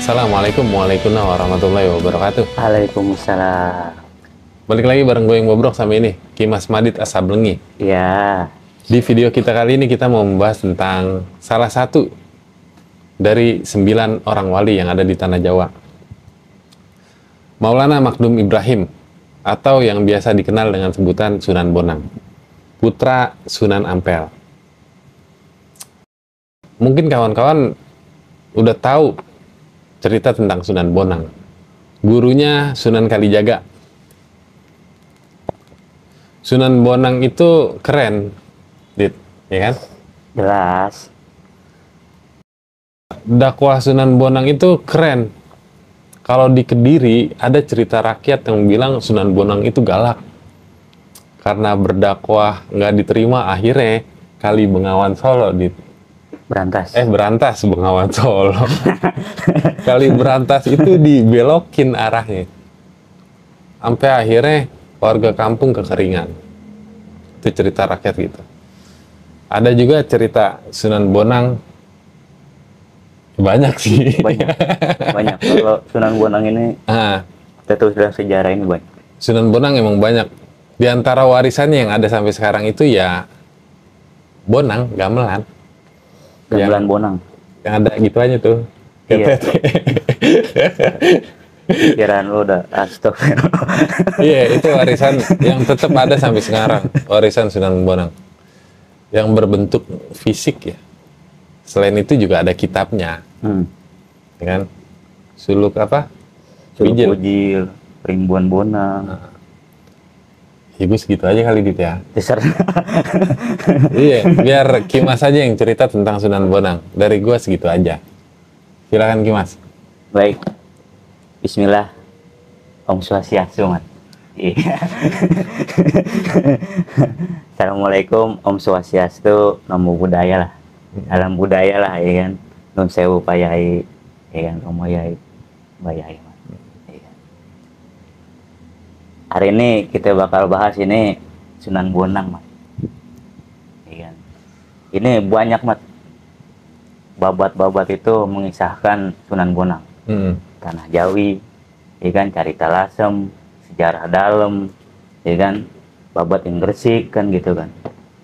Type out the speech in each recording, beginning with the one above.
Assalamualaikum warahmatullahi wabarakatuh. Waalaikumsalam. Balik lagi bareng gue yang bobrok sama ini, Kimas Madit Asablengi. Ya, Di video kita kali ini kita mau membahas tentang salah satu dari 9 orang wali yang ada di Tanah Jawa. Maulana Makdum Ibrahim, atau yang biasa dikenal dengan sebutan Sunan Bonang, putra Sunan Ampel. Mungkin kawan-kawan udah tahu cerita tentang Sunan Bonang. Gurunya Sunan Kalijaga. Sunan Bonang itu keren, Dit, ya kan? jelas. Dakwah Sunan Bonang itu keren. Kalau di Kediri ada cerita rakyat yang bilang Sunan Bonang itu galak. Karena berdakwah nggak diterima, akhirnya Kali Bengawan Solo, Dit. Berantas. Berantas Bengawan Solo. Kali Berantas itu dibelokin arahnya. Sampai akhirnya warga kampung kekeringan. Itu cerita rakyat gitu. Ada juga cerita Sunan Bonang. Banyak sih. Banyak. Kalau Sunan Bonang ini, kita tulis dalam sejarah ini banyak. Sunan Bonang emang banyak. Di antara warisannya yang ada sampai sekarang itu ya Bonang, gamelan. Gamelan Bonang. Yang ada gitu aja tuh. Iya. Kiraan lu udah astagfirullah. Iya, itu warisan yang tetap ada sampai sekarang. Warisan Sunan Bonang. Yang berbentuk fisik ya. Selain itu juga ada kitabnya. Ya kan? Suluk apa? Suluk Bijil. Bojil, Rimbuan Bonang. Ya gue segitu aja kali Dit ya. Besar. Iya, biar Kimas aja yang cerita tentang Sunan Bonang. Dari gue segitu aja. Silakan Kimas. Baik. Bismillah. Om Swastiastu, Mat. Iya. Assalamualaikum, Om Swastiastu, Namo Buddhaya lah. Salam budaya lah, ya kan. Nun sewu payai, ya kan, Romo Yai, Bayai, Mat. Iya. Hari ini kita bakal bahas ini Sunan Bonang, Mat. Iya kan. Ini banyak, Mat. Babat-babat itu mengisahkan Sunan Bonang. Tanah Jawi, ya kan, Carita Lasem, sejarah dalam, ya kan, babat yang Gresik kan gitu kan.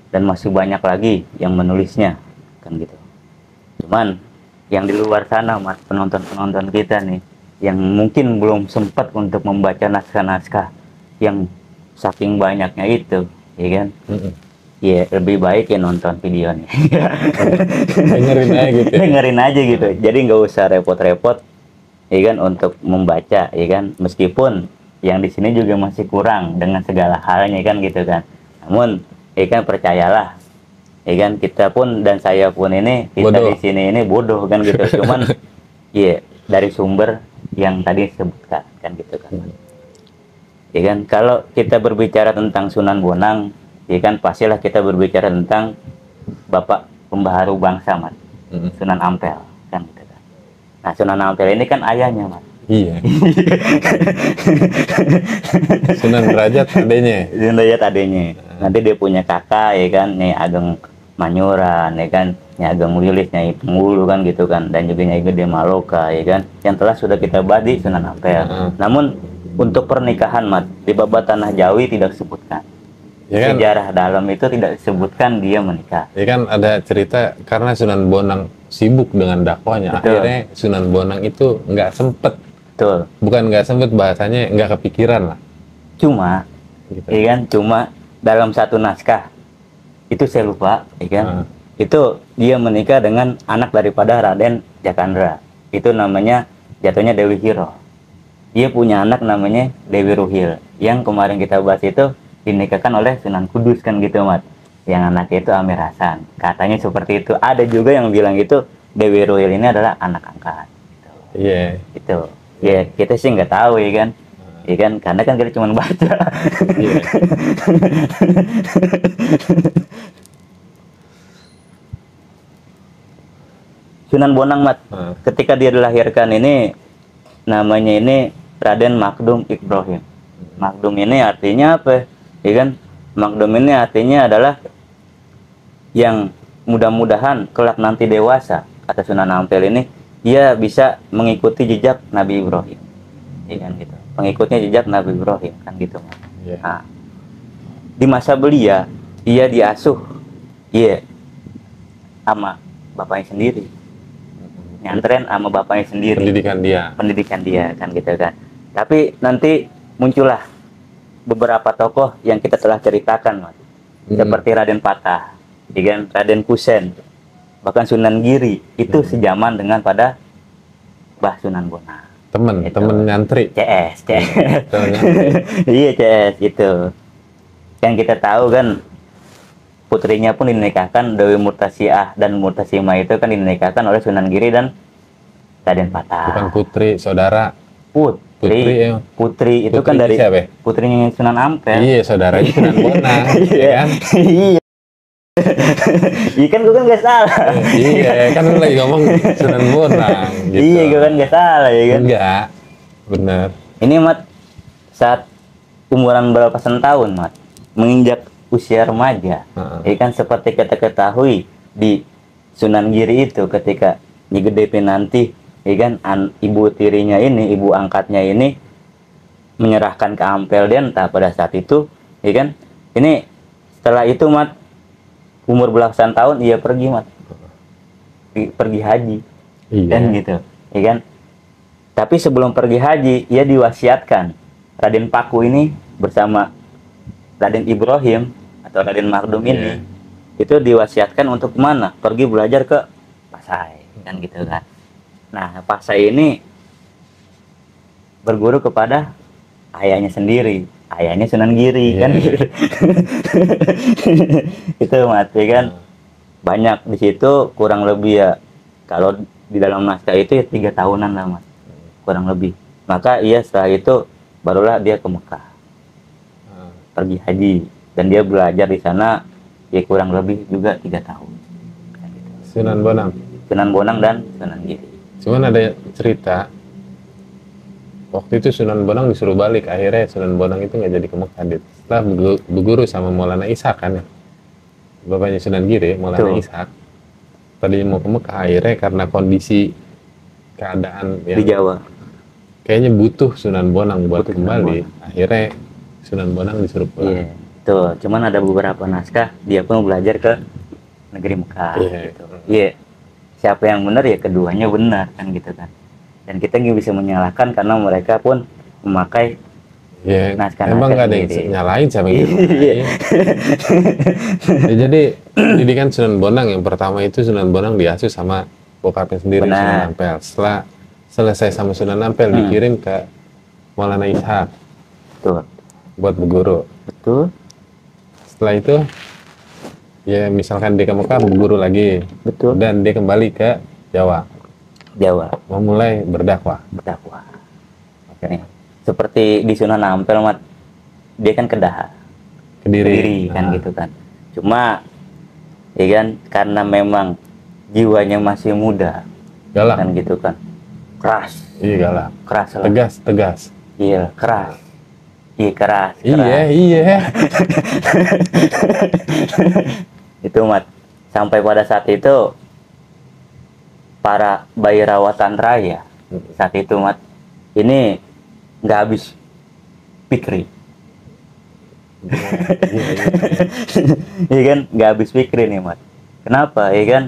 Dan masih banyak lagi yang menulisnya kan gitu. Cuman yang di luar sana, Mas, penonton-penonton kita nih yang mungkin belum sempat untuk membaca naskah-naskah yang saking banyaknya itu, ya kan. Ya lebih baik ya nonton videonya. Dengerin aja gitu. Dengerin aja gitu. Jadi nggak usah repot-repot, ya kan, untuk membaca, ya kan. Meskipun yang di sini juga masih kurang dengan segala halnya kan gitu kan. Namun, ya kan, percayalah, ya kan, kita pun dan saya pun ini, kita bodoh. Di sini ini bodoh kan gitu. Cuman, ya dari sumber yang tadi disebutkan kan gitu kan. Ya kan, kalau kita berbicara tentang Sunan Bonang, ya kan, pastilah kita berbicara tentang Bapak Pembaharu Bangsa, Mas. Sunan Ampel kan gitu kan. Nah, Sunan Ampel ini kan ayahnya, Mas. Iya. Sunan Derajat adanya. Sunan Derajat adanya. Nanti dia punya kakak, ya kan, Nyai Ageng Manyuran, ya kan, Nyai Ageng Wilis, Nyai Penggulu kan gitu kan, dan juga Nyai Gede Maloka, ya kan, yang telah sudah kita bahas di Sunan Ampel. Namun untuk pernikahan, Mat, di babat Tanah Jawi tidak disebutkan. Ya kan? Sejarah dalam itu tidak disebutkan dia menikah. Ya kan, ada cerita karena Sunan Bonang sibuk dengan dakwahnya. Betul. Akhirnya Sunan Bonang itu nggak sempet. Betul. Bukan nggak sempet, bahasanya nggak kepikiran lah. Cuma, Gitu. ya kan, cuma dalam satu naskah itu saya lupa, ya kan, itu dia menikah dengan anak daripada Raden Jakandra. Itu namanya jatuhnya Dewi Hiro. Dia punya anak namanya Dewi Ruhil. Yang kemarin kita bahas itu dinikahkan oleh Sunan Kudus kan gitu, Mat. Yang anaknya itu Amir Hasan. Katanya seperti itu. Ada juga yang bilang itu Dewi Ruhil ini adalah anak angkat. Iya. Gitu. Ya kita sih nggak tahu, ya kan. Ya kan, karena kan kita cuma baca. Iya. Sunan Bonang, Mat, ketika dia dilahirkan ini namanya ini Raden Makdum Ibrahim. Makdum ini artinya apa? Ya kan, Makdum ini artinya adalah yang mudah-mudahan kelak nanti dewasa, kata Sunan Ampel ini, ia bisa mengikuti jejak Nabi Ibrahim, ya kan gitu. Pengikutnya jejak Nabi Ibrahim kan gitu. Iya. Nah, di masa belia ia diasuh, iya, sama bapaknya sendiri, nyantren sama bapaknya sendiri, pendidikan dia kan gitu kan. Tapi nanti muncullah beberapa tokoh yang kita telah ceritakan, Mas. Seperti Raden Patah, dengan Raden Kusen, bahkan Sunan Giri itu sejaman dengan pada Mbah Sunan Bonang. Temen nyantri. CS. Iya, CS itu. Yang kita tahu kan putrinya pun dinikahkan, Dewi Murtasiah dan Murtasimah itu kan dinikahkan oleh Sunan Giri dan Raden Patah. Bukan putri, saudara. Putri itu kan dari siapa? Putrinya Sunan Ampel. Iya, saudaranya Sunan Bonang, ya kan? Iya. Iya kan gue kan gak salah. Iya, kan lu lagi ngomong Sunan Bonang gitu. Iya, gue kan gak salah ya kan? Enggak, bener. Ini Mat, saat umuran berapa tahun Mat, menginjak usia remaja, ya kan seperti kita ketahui di Sunan Giri itu ketika Nyi Gede Pinanti, ya kan ibu tirinya ini, ibu angkatnya ini menyerahkan ke Ampel Denta pada saat itu, ya kan? Ini setelah itu Mat, umur belasan tahun ia pergi Mat, pergi haji, dan gitu, ya kan? Tapi sebelum pergi haji, ia diwasiatkan Raden Paku ini bersama Raden Ibrahim atau Raden Mardum ini, itu diwasiatkan untuk kemana? Pergi belajar ke Pasai, kan gitu kan? Nah, Pasai ini berguru kepada ayahnya sendiri, ayahnya Sunan Giri, kan gitu. Itu mati kan. Banyak di situ kurang lebih ya, kalau di dalam naskah itu ya 3 tahunan lah Mas, kurang lebih. Maka ia setelah itu barulah dia ke Mekah, pergi haji, dan dia belajar di sana ya kurang lebih juga 3 tahun. Sunan Bonang Dan Sunan Giri. Cuman ada cerita waktu itu Sunan Bonang disuruh balik, akhirnya Sunan Bonang itu nggak jadi ke Mekah. Setelah berguru sama Maulana Ishak kan ya, bapaknya Sunan Giri, Maulana Ishak tadi mau ke Mekah, akhirnya karena kondisi keadaan yang di Jawa kayaknya butuh Sunan Bonang buat kembali, akhirnya Sunan Bonang disuruh pulang. Iya, tuh. Cuman ada beberapa naskah dia pun belajar ke negeri Mekah. Gitu. Iya. Siapa yang benar ya keduanya benar kan gitu kan. Dan kita nggak bisa menyalahkan karena mereka pun memakai naskah. Emang nggak ada yang nyalain siapa yang nyalain. Ya, jadi pendidikan Sunan Bonang yang pertama itu Sunan Bonang diasuh sama bokapnya sendiri, Sunan Ampel. Setelah selesai sama Sunan Ampel dikirim ke Maulana Ishak. Betul. Buat berguru. Betul. Setelah itu ya misalkan dia ke Mekah berguru lagi. Betul. Dan dia kembali ke Jawa. Memulai berdakwah. Oke. Seperti di Sunan Ampel Mat, dia kan Kediri kan gitu kan. Cuma ya kan karena memang jiwanya masih muda, galak kan gitu kan, keras. Iya, galak, keras lah. tegas. Iya, keras. Iya. Itu Mat, sampai pada saat itu para bayi rawatan raya saat itu Mat, ini nggak habis pikir. Iya kan, nggak habis pikir nih Mat. Kenapa? Ya kan,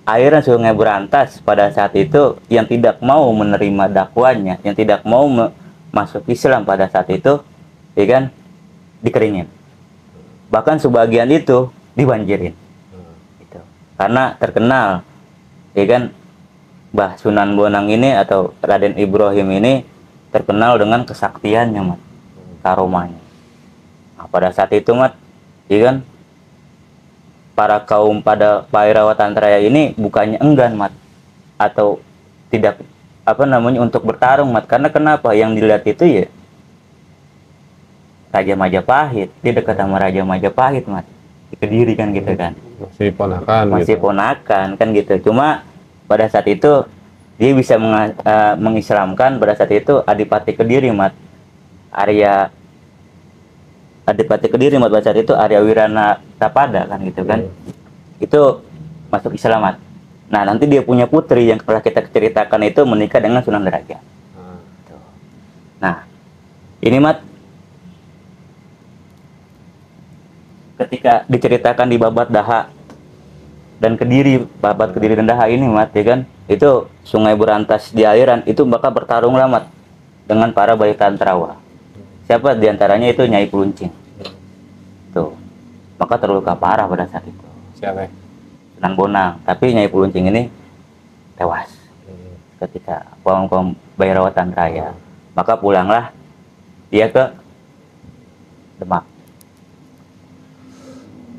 airnya Sungai Berantas pada saat itu yang tidak mau menerima dakwanya, yang tidak mau masuk Islam pada saat itu, ya kan, dikeringin. Bahkan sebagian itu dibanjirin. Gitu. Karena terkenal, ya kan, Mbah Sunan Bonang ini atau Raden Ibrahim ini terkenal dengan kesaktiannya Mat, karomanya. Nah, pada saat itu Mat, ya kan, para kaum pada Pairawatan Raya ini bukannya enggan Mat, atau tidak untuk bertarung Mat, karena kenapa? Yang dilihat itu ya Raja Majapahit, dia dekat sama Raja Majapahit Mat, di Kediri kan gitu kan, masih ponakan kan gitu. Cuma pada saat itu dia bisa mengislamkan pada saat itu Adipati Kediri Mat, Adipati Kediri Mat, pada saat itu Arya Wirana Tapada kan gitu kan, itu masuk Islam Mat. Nah, nanti dia punya putri yang telah kita ceritakan itu menikah dengan Sunan Derajat. Tuh. Nah, ini Mat, ketika diceritakan di Babat Daha dan Kediri, Babat Kediri dan Daha ini Mat, ya kan, itu sungai berantas di aliran itu bakal bertarung lah Mat dengan para bayi Tantrawa. Siapa diantaranya itu Nyai Peluncing. Tuh, maka terluka parah pada saat itu. Siapa? Sunan Bonang, tapi Nyai Peluncing ini tewas ketika kaum Bairawatan Raya. Maka pulanglah dia ke Demak.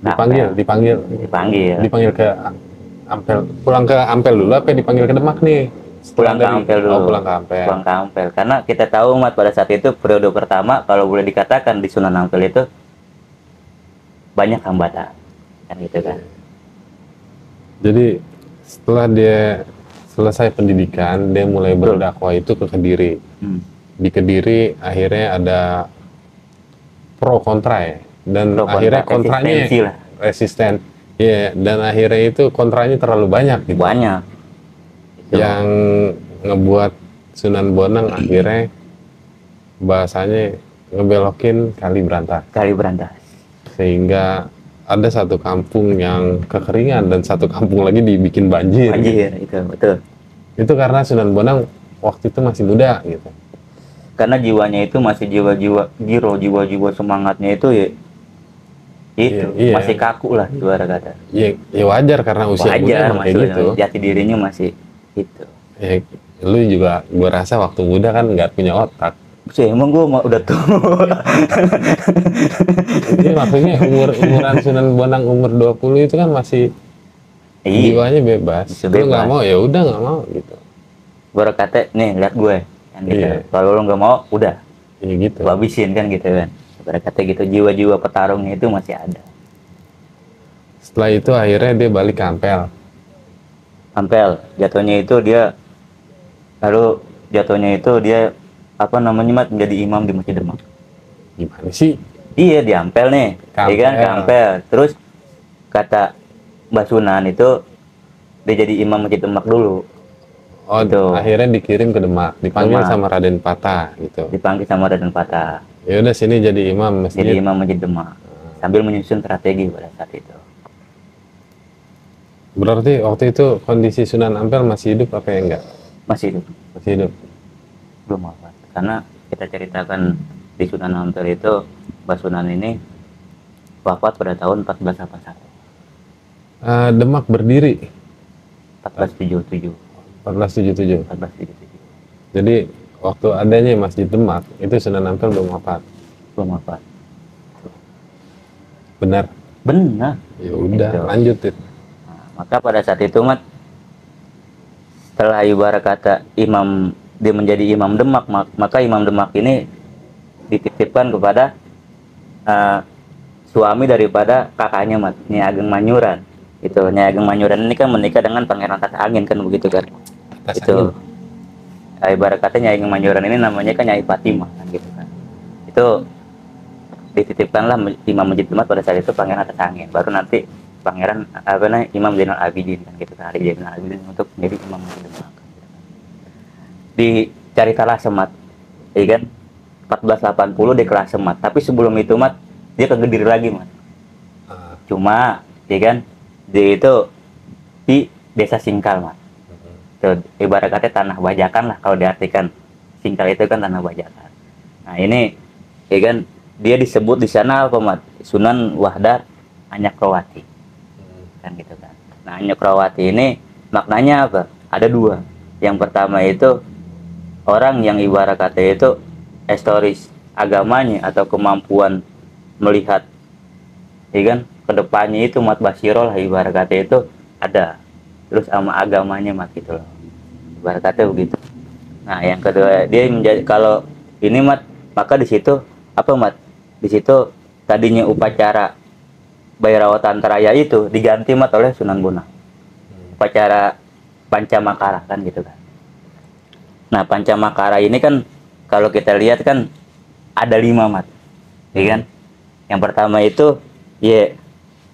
Nah, dipanggil ke Ampel. Pulang ke Ampel dulu apa dipanggil ke Demak nih? Pulang ke Ampel dulu. Oh, pulang ke Ampel. Pulang ke Ampel. Karena kita tahu Mat, pada saat itu periode pertama kalau boleh dikatakan di Sunan Ampel itu banyak hambatan, kan gitu kan. Jadi setelah dia selesai pendidikan, dia mulai berdakwah itu ke Kediri. Di Kediri akhirnya ada pro kontra ya, dan akhirnya kontranya resisten. Iya, dan akhirnya itu kontranya terlalu banyak gitu. Banyak. Yang ngebuat Sunan Bonang akhirnya bahasanya ngebelokin Kali Berantas. Kali Berantas. Sehingga ada satu kampung yang kekeringan dan satu kampung lagi dibikin banjir. Banjir, itu betul. Itu karena Sunan Bonang waktu itu masih muda gitu. Karena jiwanya itu masih jiwa-jiwa semangatnya itu ya itu iya. Masih kaku lah ibarat kata. Ya wajar karena usia muda kayak gitu. Jati dirinya masih itu. Ya, lu juga gua rasa waktu muda kan nggak punya otak. Emang gue udah tua. Jadi maksudnya umuran Sunan Bonang umur 20 itu kan masih jiwanya bebas. Lu nggak mau ya udah nggak mau gitu. Gue kata nih lihat gue kan gitu. Iya. Kalau lu nggak mau udah. Ya gitu. Lu habisin kan gitu kan. Kata gitu, jiwa-jiwa petarungnya itu masih ada. Setelah itu akhirnya dia balik ke Ampel. Ampel, jatuhnya itu dia apa namanya Mat, menjadi imam di Masjid Demak. Gimana sih? Iya, di Ampel nih. Iya kan, ke Ampel. Terus kata Mbah Sunan itu dia jadi imam Masjid Demak dulu. Oh, gitu. Akhirnya dikirim ke Demak, dipanggil sama Raden Patah gitu. Dipanggil sama Raden Patah. Ya udah sini jadi imam masjid. Jadi imam Masjid Demak. Sambil menyusun strategi pada saat itu. Berarti waktu itu kondisi Sunan Ampel masih hidup apa ya enggak? Masih hidup. Masih hidup. Belum wafat. Karena kita ceritakan di Sunan Ampel itu Mbah Sunan ini wafat pada tahun 1481. Demak berdiri 1477. 1477. 1477. Jadi waktu adanya Masjid Demak itu Sunan Ampel belum wafat. Belum wafat. Benar. Benar. Ya udah lanjut itu. Nah, maka pada saat itu Mat, setelah ibarat kata dia menjadi imam Demak, maka imam Demak ini dititipkan kepada suami daripada kakaknya Mat, Nyai Ageng Manyuran. Itu Nyai Ageng Manyuran ini kan menikah dengan Pangeran Tas Angin kan begitu kan. Itu ibarat kata Nyai Ageng Manyuran ini namanya kan Nyai Fatimah kan gitu kan. Itu dititipkanlah imam Masjid Demak pada saat itu Pangeran Tas Angin. Baru nanti Pangeran Imam Zainal Abidin kan gitu kan. Ali Zainal Abidin untuk menjadi imam Masjid Demak. Dicari Talah Semat, ya kan? 1480 di Kelas Semat. Tapi sebelum itu Mat, dia ke Kediri lagi Mat. Cuma, ya kan? Dia itu di Desa Singkal Mat. Itu ibarat kata tanah bajakan lah kalau diartikan. Singkal itu kan tanah bajakan. Nah ini, ya kan? Dia disebut di sana apa Mat? Sunan Wahdat Anyakrawati. Kan gitu kan. Nah Anyakrawati ini maknanya apa? Ada dua. Yang pertama itu orang yang ibarat kata itu historis agamanya atau kemampuan melihat, ya kan, kedepannya itu Mat Basiro lah ibarat kata itu ada. Terus sama agamanya Mat gitu loh. Ibarat kata begitu. Nah yang kedua dia menjadi kalau ini Mat, maka di situ apa Mat? Di situ tadinya upacara Bairawatan Raya itu diganti Mat oleh Sunan Bonang. Upacara Pancamakara kan gitu kan. Nah Pancamakara ini kan kalau kita lihat kan ada 5 Mat, ya kan? Yang pertama itu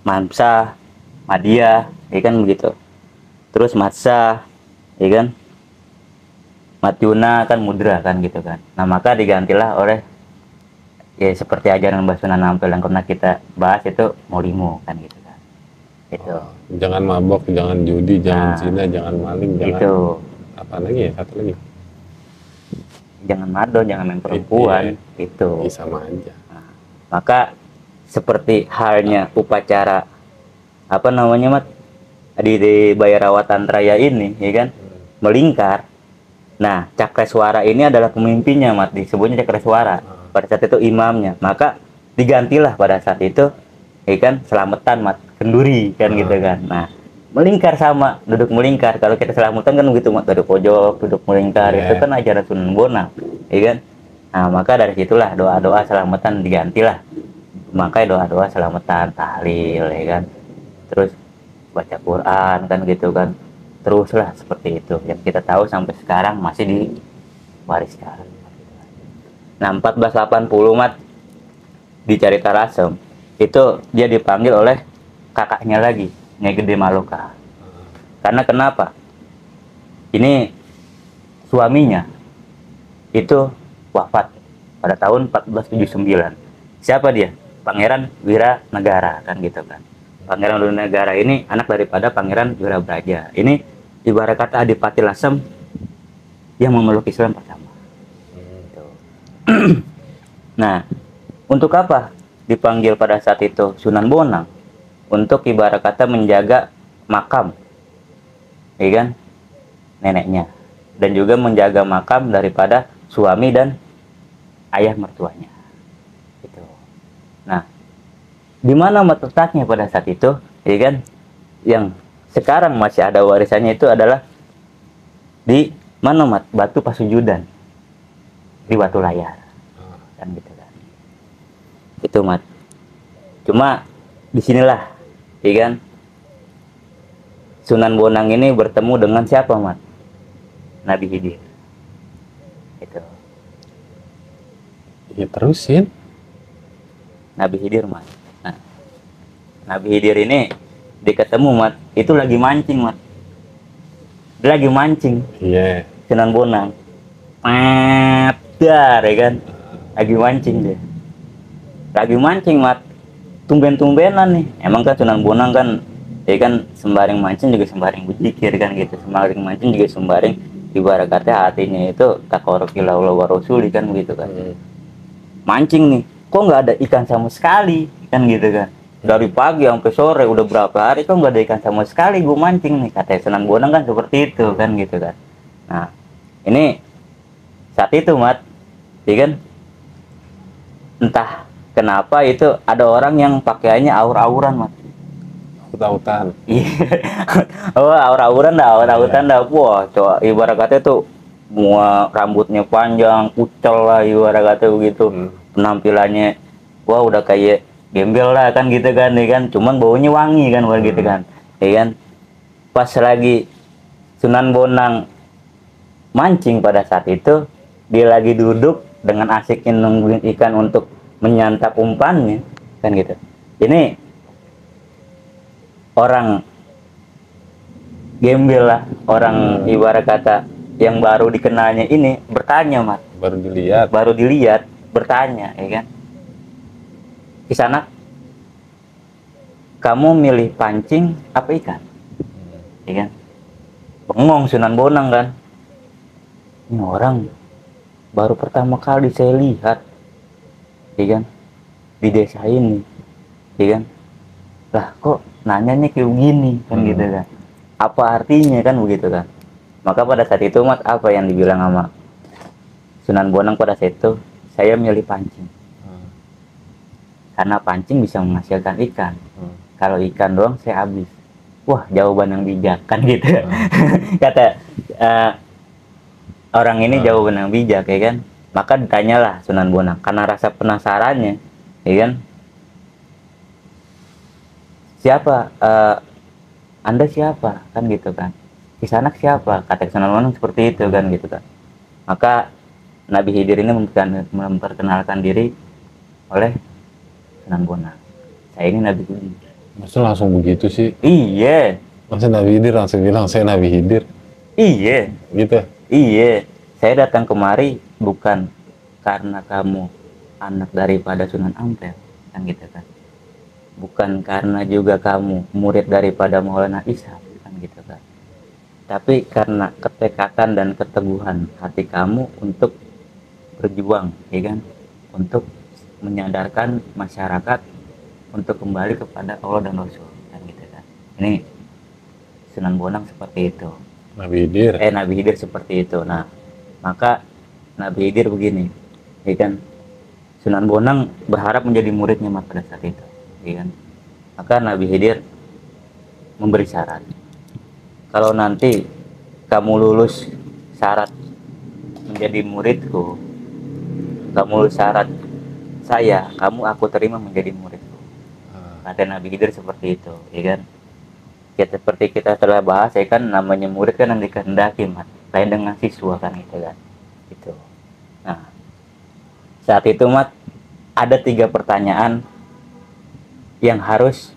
Mamsa, Madia, ya kan begitu. terus Matsa, ya kan, Matyuna kan mudra kan gitu kan. Nah maka digantilah oleh ya seperti ajaran Mbah Sunan Ampel yang pernah kita bahas itu Molimo kan gitu kan. Itu. Jangan mabok, jangan judi, jangan Nah, zina, jangan maling, jangan itu. apa lagi ya, satu lagi. Jangan mado, jangan main perempuan, itu. Iya, sama aja. Nah, maka seperti halnya upacara apa namanya Mat di Bhairawa Tantraya ini, ya kan, melingkar. Nah, Cakreswara ini adalah pemimpinnya Mat, disebutnya Cakreswara. Pada saat itu imamnya, maka digantilah pada saat itu, ya kan, selamatan Mat, kenduri kan gitu kan. Nah, melingkar sama, duduk melingkar. Kalau kita selamatan kan begitu Mat, duduk pojok, duduk melingkar, itu kan ajaran Sunan Bonang, ya kan. Nah, maka dari situlah doa-doa selamatan digantilah. Makanya doa-doa selamatan, tahlil, ya kan. Terus baca Quran kan gitu kan. Teruslah seperti itu. Yang kita tahu sampai sekarang masih diwariskan. Nah, 1480 Mat di Carita Rasem itu dia dipanggil oleh kakaknya lagi, Nyai Gede Maloka. Karena kenapa? Ini suaminya itu wafat pada tahun 1479. Siapa dia? Pangeran Wiranegara kan gitu kan. Pangeran Wiranegara ini anak daripada Pangeran Wirabraja. Ini ibarat kata Adipati Lasem yang memeluk Islam pertama. Gitu. Nah, untuk apa dipanggil pada saat itu Sunan Bonang? Untuk ibarat kata menjaga makam, ya kan, neneknya, dan juga menjaga makam daripada suami dan ayah mertuanya. Gitu. Nah, di mana letaknya pada saat itu, ya kan, yang sekarang masih ada warisannya itu adalah di mana Mat? Batu Pasujudan, di Batu Layar, kan gitu kan. Itu Mat. Cuma disinilah, ya kan, Sunan Bonang ini bertemu dengan siapa Mat? Nabi Khidir. Itu. Ya terusin. Nabi Khidir Mat. Nah, Nabi Khidir ini diketemu Mat, itu lagi mancing Mat. Dia lagi mancing. Iya. Sunan Bonang. Dar, ya kan? Lagi mancing dia. Lagi mancing Mat. Tumben-tumbenan nih. Emang kan Sunan Bonang kan, ya kan, sembaring mancing juga sembaring berzikir kan gitu. Sembaring mancing juga sembaring ibarat kata hatinya itu takarruqillah wa rasuli kan begitu kan. Mancing nih, kok nggak ada ikan sama sekali kan gitu kan. Dari pagi sampai sore udah berapa hari kok nggak ada ikan sama sekali, gue mancing nih, kata Sunan Bonang kan seperti itu kan gitu kan. Nah, ini saat itu Mat, ya kan, entah kenapa itu ada orang yang pakaiannya aur-auran Mat. Aut-autan. Iya. Oh, aur-auran dah, aur-auran dah. Wah, coba ibarat kata itu semua rambutnya panjang, kucel lah ibarat kata begitu. Penampilannya wah udah kayak gembel lah kan gitu kan, ya kan. Cuman baunya wangi kan gitu kan. Ya kan. Pas lagi Sunan Bonang mancing pada saat itu, dia lagi duduk dengan asiknya nungguin ikan untuk menyantap umpannya kan gitu. Ini orang gembel lah, orang ibarat kata yang baru dikenalnya ini bertanya Mat, baru dilihat bertanya, ya kan, Kisanak, kamu milih pancing apa ikan? Ya kan, bengong Sunan Bonang kan, ini orang baru pertama kali saya lihat, ya kan, di desa ini, ya kan, lah kok nanyanya kayak begini kan gitu kan, apa artinya kan begitu kan. Maka pada saat itu Mat, apa yang dibilang sama Sunan Bonang pada saat itu, saya milih pancing karena pancing bisa menghasilkan ikan. Kalau ikan doang saya habis. Wah, jawaban yang bijak kan gitu. Kata orang ini jawaban yang bijak, ya kan. Maka ditanyalah Sunan Bonang karena rasa penasarannya, ya kan, siapa Anda siapa kan gitu kan, Kisanak siapa, kata Sunan Bonang seperti itu kan gitu kan. Maka Nabi Khidir ini memperkenalkan diri oleh Sunan Bonang, saya ini Nabi Khidir. Masa langsung begitu sih? Iya, Masa Nabi Khidir langsung bilang saya Nabi Khidir Iya, gitu? iya. Saya datang kemari bukan karena kamu anak daripada Sunan Ampel, kan gitu kan. Bukan karena juga kamu murid daripada Maulana Ishaq, kan gitu kan. Tapi karena ketekatan dan keteguhan hati kamu untuk berjuang, ya kan, untuk menyadarkan masyarakat untuk kembali kepada Allah dan Rasul, kan gitu kan. Ini Sunan Bonang seperti itu. Nabi Khidir. Nabi Khidir seperti itu. Nah, maka Nabi Khidir begini, ya kan. Sunan Bonang berharap menjadi muridnya pada saat itu, ya kan. Maka Nabi Khidir memberi syarat. Kalau nanti kamu lulus syarat menjadi muridku, kamu lulus syarat saya, aku terima menjadi muridku. Kata Nabi Khidir seperti itu, ya kan. Ya, seperti kita telah bahas, ya kan, namanya murid kan yang dikehendaki, Mat, lain dengan siswa, kan gitu kan. Gitu. Nah, saat itu, Mat, ada 3 pertanyaan yang harus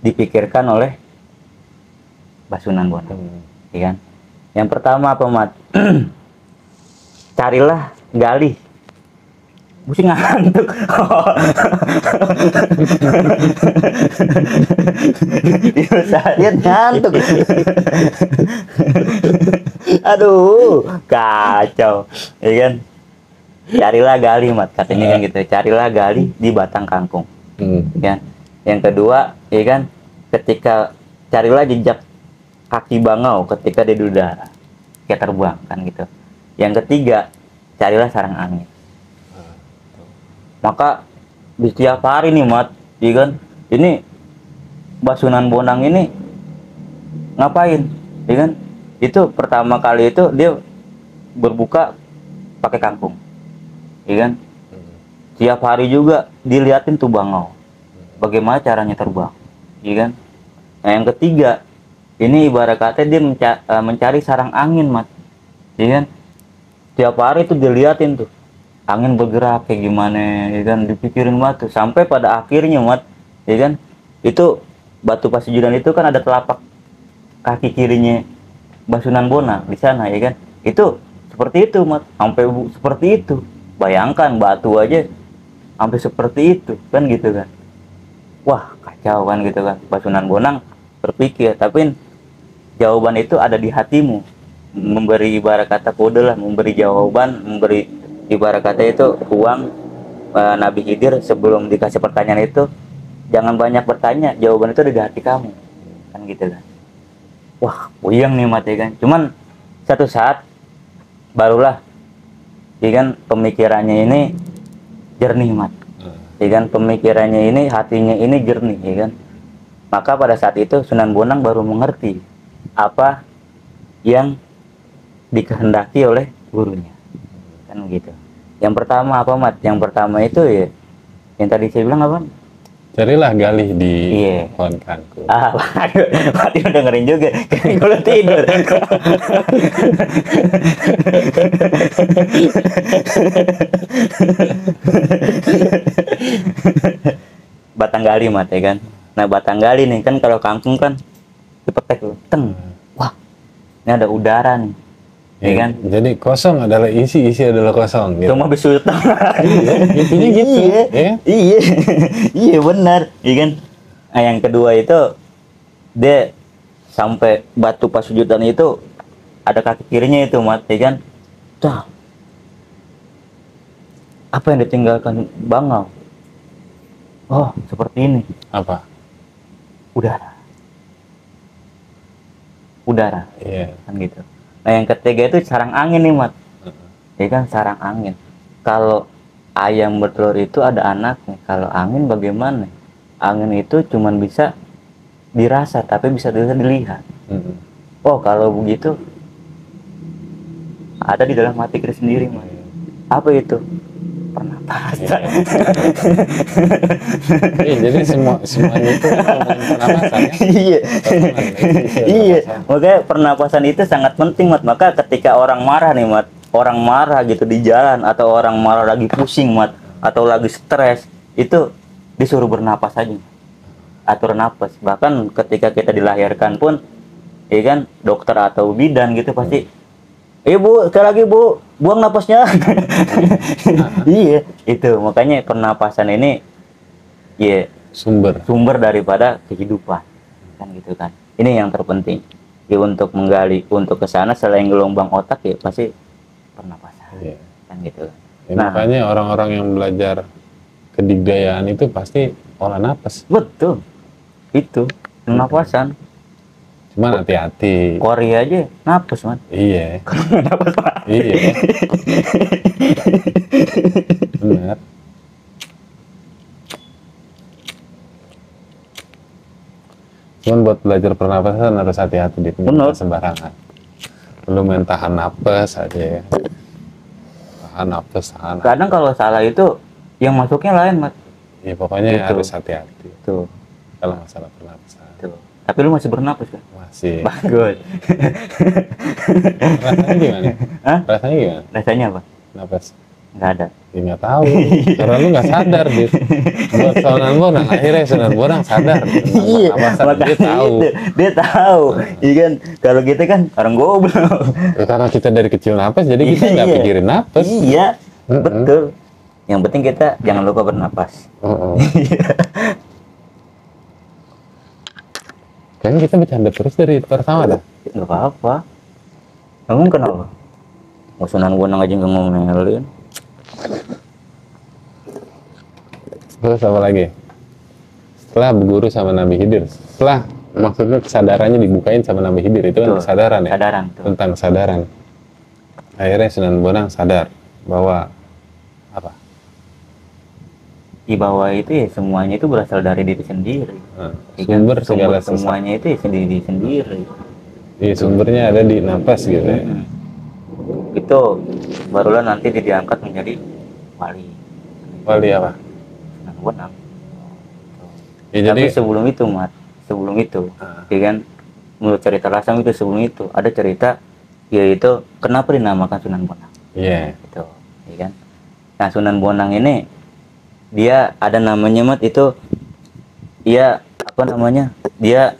dipikirkan oleh Sunan Bonang, ya kan. Yang pertama apa, Mat? Carilah, gali. Pusing ngantuk. Saya ngantuk. Aduh, kacau, ya kan. Carilah gali, Mat, katanya kan gitu. Carilah gali di batang kangkung, ya. Yang kedua, ya kan, ketika carilah jejak kaki bangau ketika di udara, kayak terbang, kan gitu. Yang ketiga, carilah sarang angin. Maka di setiap hari nih, Mat, ya kan, ini Sunan Bonang ini ngapain, ya kan? Itu pertama kali itu dia berbuka pakai kangkung, ya kan. Tiap hari juga diliatin tuh bangau, bagaimana caranya terbang, ya kan. Nah, yang ketiga, ini ibarat kata dia mencari sarang angin, Mat, ya kan. Tiap hari itu diliatin tuh angin bergerak kayak gimana, ya kan, dipikirin batu sampai pada akhirnya, Mat, ya kan, itu batu Pasejudan itu kan ada telapak kaki kirinya Sunan Bonang di sana, ya kan. Itu seperti itu, Mat, sampai seperti itu. Bayangkan batu aja sampai seperti itu, kan gitu kan. Wah, kacau, kan gitu kan. Sunan Bonang berpikir, tapi jawaban itu ada di hatimu, memberi ibarat kata kode lah, memberi jawaban, memberi ibarat kata itu uang. Nabi Khidir sebelum dikasih pertanyaan itu, jangan banyak bertanya, jawaban itu ada di hati kamu, kan gitu kan. Wah, puyeng nih, Mat, ya kan. Cuman satu saat barulah, ya kan, pemikirannya ini jernih, Mat, ya kan. Pemikirannya ini, hatinya ini jernih, ya kan. Maka pada saat itu Sunan Bonang baru mengerti apa yang dikehendaki oleh gurunya, kan gitu. Yang pertama apa, Mat? Yang pertama itu ya yang tadi saya bilang apa? Carilah gali di pohon kangkung. Waduh, Mati udah dengerin juga. Kayak gue tidur. Batang gali, Mat, ya kan. Nah, batang gali nih kan, kalau kangkung kan dipetek tuh, teng. Wah, ini ada udara nih, ya kan. Jadi kosong adalah isi, isi adalah kosong. Gitu. Cuma bisul Iya, intinya gitu. Iya, iya benar, iya kan. Nah, yang kedua itu dia sampai batu Pasejudan itu ada kaki kirinya itu, Mat, ya kan. Tuh, apa yang ditinggalkan bangau? Oh, seperti ini. Apa? Udara. Udara. Iya. Kan gitu. Nah, yang ketiga itu sarang angin nih, Mat. Ya kan, sarang angin. Kalau ayam bertelur itu ada anaknya. Kalau angin bagaimana? Angin itu cuman bisa dirasa, tapi bisa dilihat. Oh, kalau begitu ada di dalam hati kita sendiri, Mat. Apa itu? Pernapasan. Iya, jadi semuanya itu pernapasan ya? Iya. Iya, makanya pernapasan itu sangat penting, Mat. Maka ketika orang marah nih, Mat, orang marah gitu di jalan, atau orang marah lagi pusing, Mat, atau lagi stres, itu disuruh bernapas aja. atur napas. Bahkan ketika kita dilahirkan pun, ya kan, dokter atau bidan gitu pasti, Bu, sekali lagi Bu, buang napasnya. Iya, itu makanya pernapasan ini ya sumber daripada kehidupan, kan gitu kan. Ini yang terpenting. Ya untuk menggali untuk ke sana selain gelombang otak ya pasti pernapasan. Iya. Kan gitu. Ya, makanya orang-orang yang belajar kedikdayaan itu pasti olah napas. Betul. Itu pernapasan. Cuman hati-hati. Korea aja napas, Man. Iya. Napas, Pak. Iya. Benar. Cuman buat belajar pernapasan harus hati-hati di sembarangan. Lu main tahan napas aja ya. Tahan napas. Kadang kalau salah itu yang masuknya lain, Mat. Ya pokoknya harus hati-hati. Tuh. Kalau masalah pernapasan. Tuh. Tapi lu masih bernapas kan? Masih. Bagus. Rasanya gimana? Hah? Rasanya gimana? Rasanya apa? Napas. Nggak ada. Ya nggak tahu. Karena lu nggak sadar, Dit. Buat Sunan Bonang, akhirnya Sunan Bonang sadar. Iya, dia tahu. Dia tahu. Iya kan, kalau kita kan orang goblok. Ya, karena kita dari kecil napas, jadi kita nggak pikirin napas. Iya, betul. Yang penting kita jangan lupa bernapas. Kayaknya kita bercanda terus dari pertama dah. Nggak apa-apa. Kamu kenapa? Mau Sunan Bonang aja nggak ngomelin. Terus apa lagi? Setelah berguru sama Nabi Khidir, setelah maksudnya kesadarannya dibukain sama Nabi Khidir, itu kan kesadaran ya? Kesadaran. Tentang kesadaran. Akhirnya Sunan Bonang sadar bahwa apa? Di bawah itu ya semuanya itu berasal dari diri sendiri. Sumber segala semuanya itu ya sendiri sendiri. Iya, sumbernya ada di napas gitu ya. Itu barulah nanti diangkat menjadi wali. Wali apa? Sunan Bonang. Ya, tapi jadi sebelum itu, Mat, sebelum itu, ya kan, menurut cerita Lasam itu sebelum itu ada cerita yaitu kenapa dinamakan Sunan Bonang. Iya. Itu, ya kan. Nah, Sunan Bonang ini dia ada namanya, Mat, itu dia apa namanya? Dia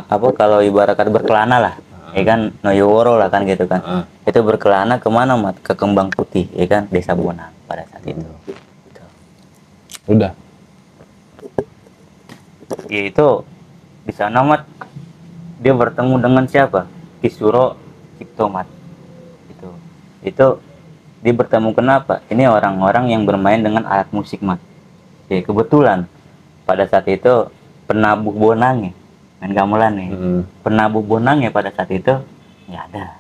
apa kalau ibaratkan berkelana lah. Ya kan, Noyoworo lah kan gitu kan. Itu berkelana kemana, Mat? Ke Kembang Putih, ya kan, Desa Bonang pada saat itu. Gitu. Udah. Ya itu di sana, Mat, dia bertemu dengan siapa? Ki Suro Cipto, Mat. Itu dia bertemu kenapa? Ini orang-orang yang bermain dengan alat musik, Mat. Ya kebetulan pada saat itu penabuh Bonang ya. Main gamelan nih, penabuh Bonang ya pada saat itu nggak ada,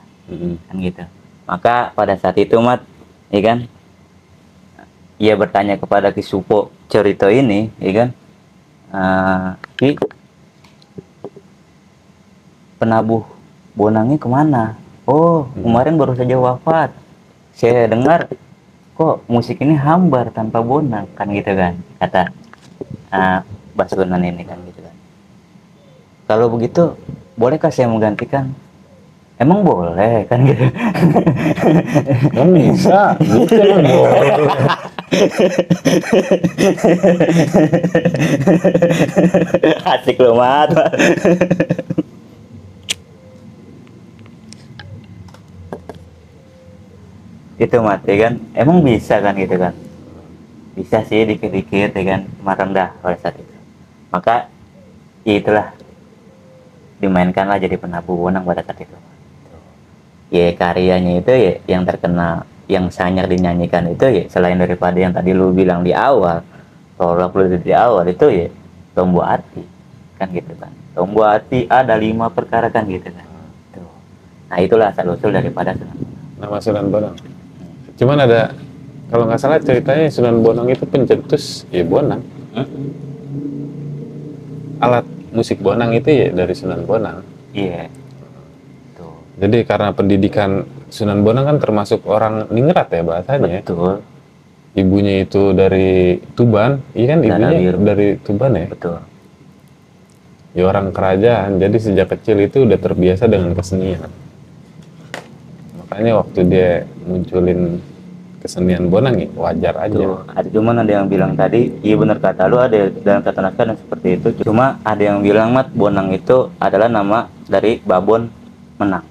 kan gitu. Maka pada saat itu, Mat, ya kan, ia bertanya kepada Ki Supo Cerito ini, ya kan, Ki, penabuh Bonangnya kemana? Oh, kemarin baru saja wafat. Saya dengar kok musik ini hambar tanpa Bonang, kan gitu kan, kata Basunan ini, kan gitu kan. Kalau begitu, bolehkah saya menggantikan? Emang boleh, kan gitu. Kan bisa, kan boleh. Asik loh, Mat. Itu, Mat, ya kan. Emang bisa kan gitu kan. Bisa sih dikit-dikit, ya kan, merendah pada saat itu. Maka ya itulah, dimainkanlah jadi penabuh Bonang pada saat itu. Ya karyanya itu ya yang terkenal, yang sanyar dinyanyikan itu ya selain daripada yang tadi lu bilang di awal, tolak lu di awal itu ya Tombo Ati, kan gitu kan. Tombo Ati ada 5 perkara, kan gitu kan. Tuh. Nah itulah asal usul daripada Sunan Bonang. Nama Sunan Bonang. Cuman ada, kalau nggak salah ceritanya Sunan Bonang itu pencetus ya Bonang. Alat musik Bonang itu ya dari Sunan Bonang. Iya. Tuh. Jadi karena pendidikan Sunan Bonang kan termasuk orang ningrat ya bahasanya. Betul. Ibunya itu dari Tuban, iya kan, ibunya dari Tuban ya. Betul. Ya orang kerajaan, jadi sejak kecil itu udah terbiasa dengan kesenian. Makanya waktu dia munculin kesenian Bonang ya wajar aja. Tuh, ada cuman ada yang bilang tadi, iya benar kata lu, ada dalam kata naskah dan seperti itu. Cuma ada yang bilang mat Bonang itu adalah nama dari babon menang.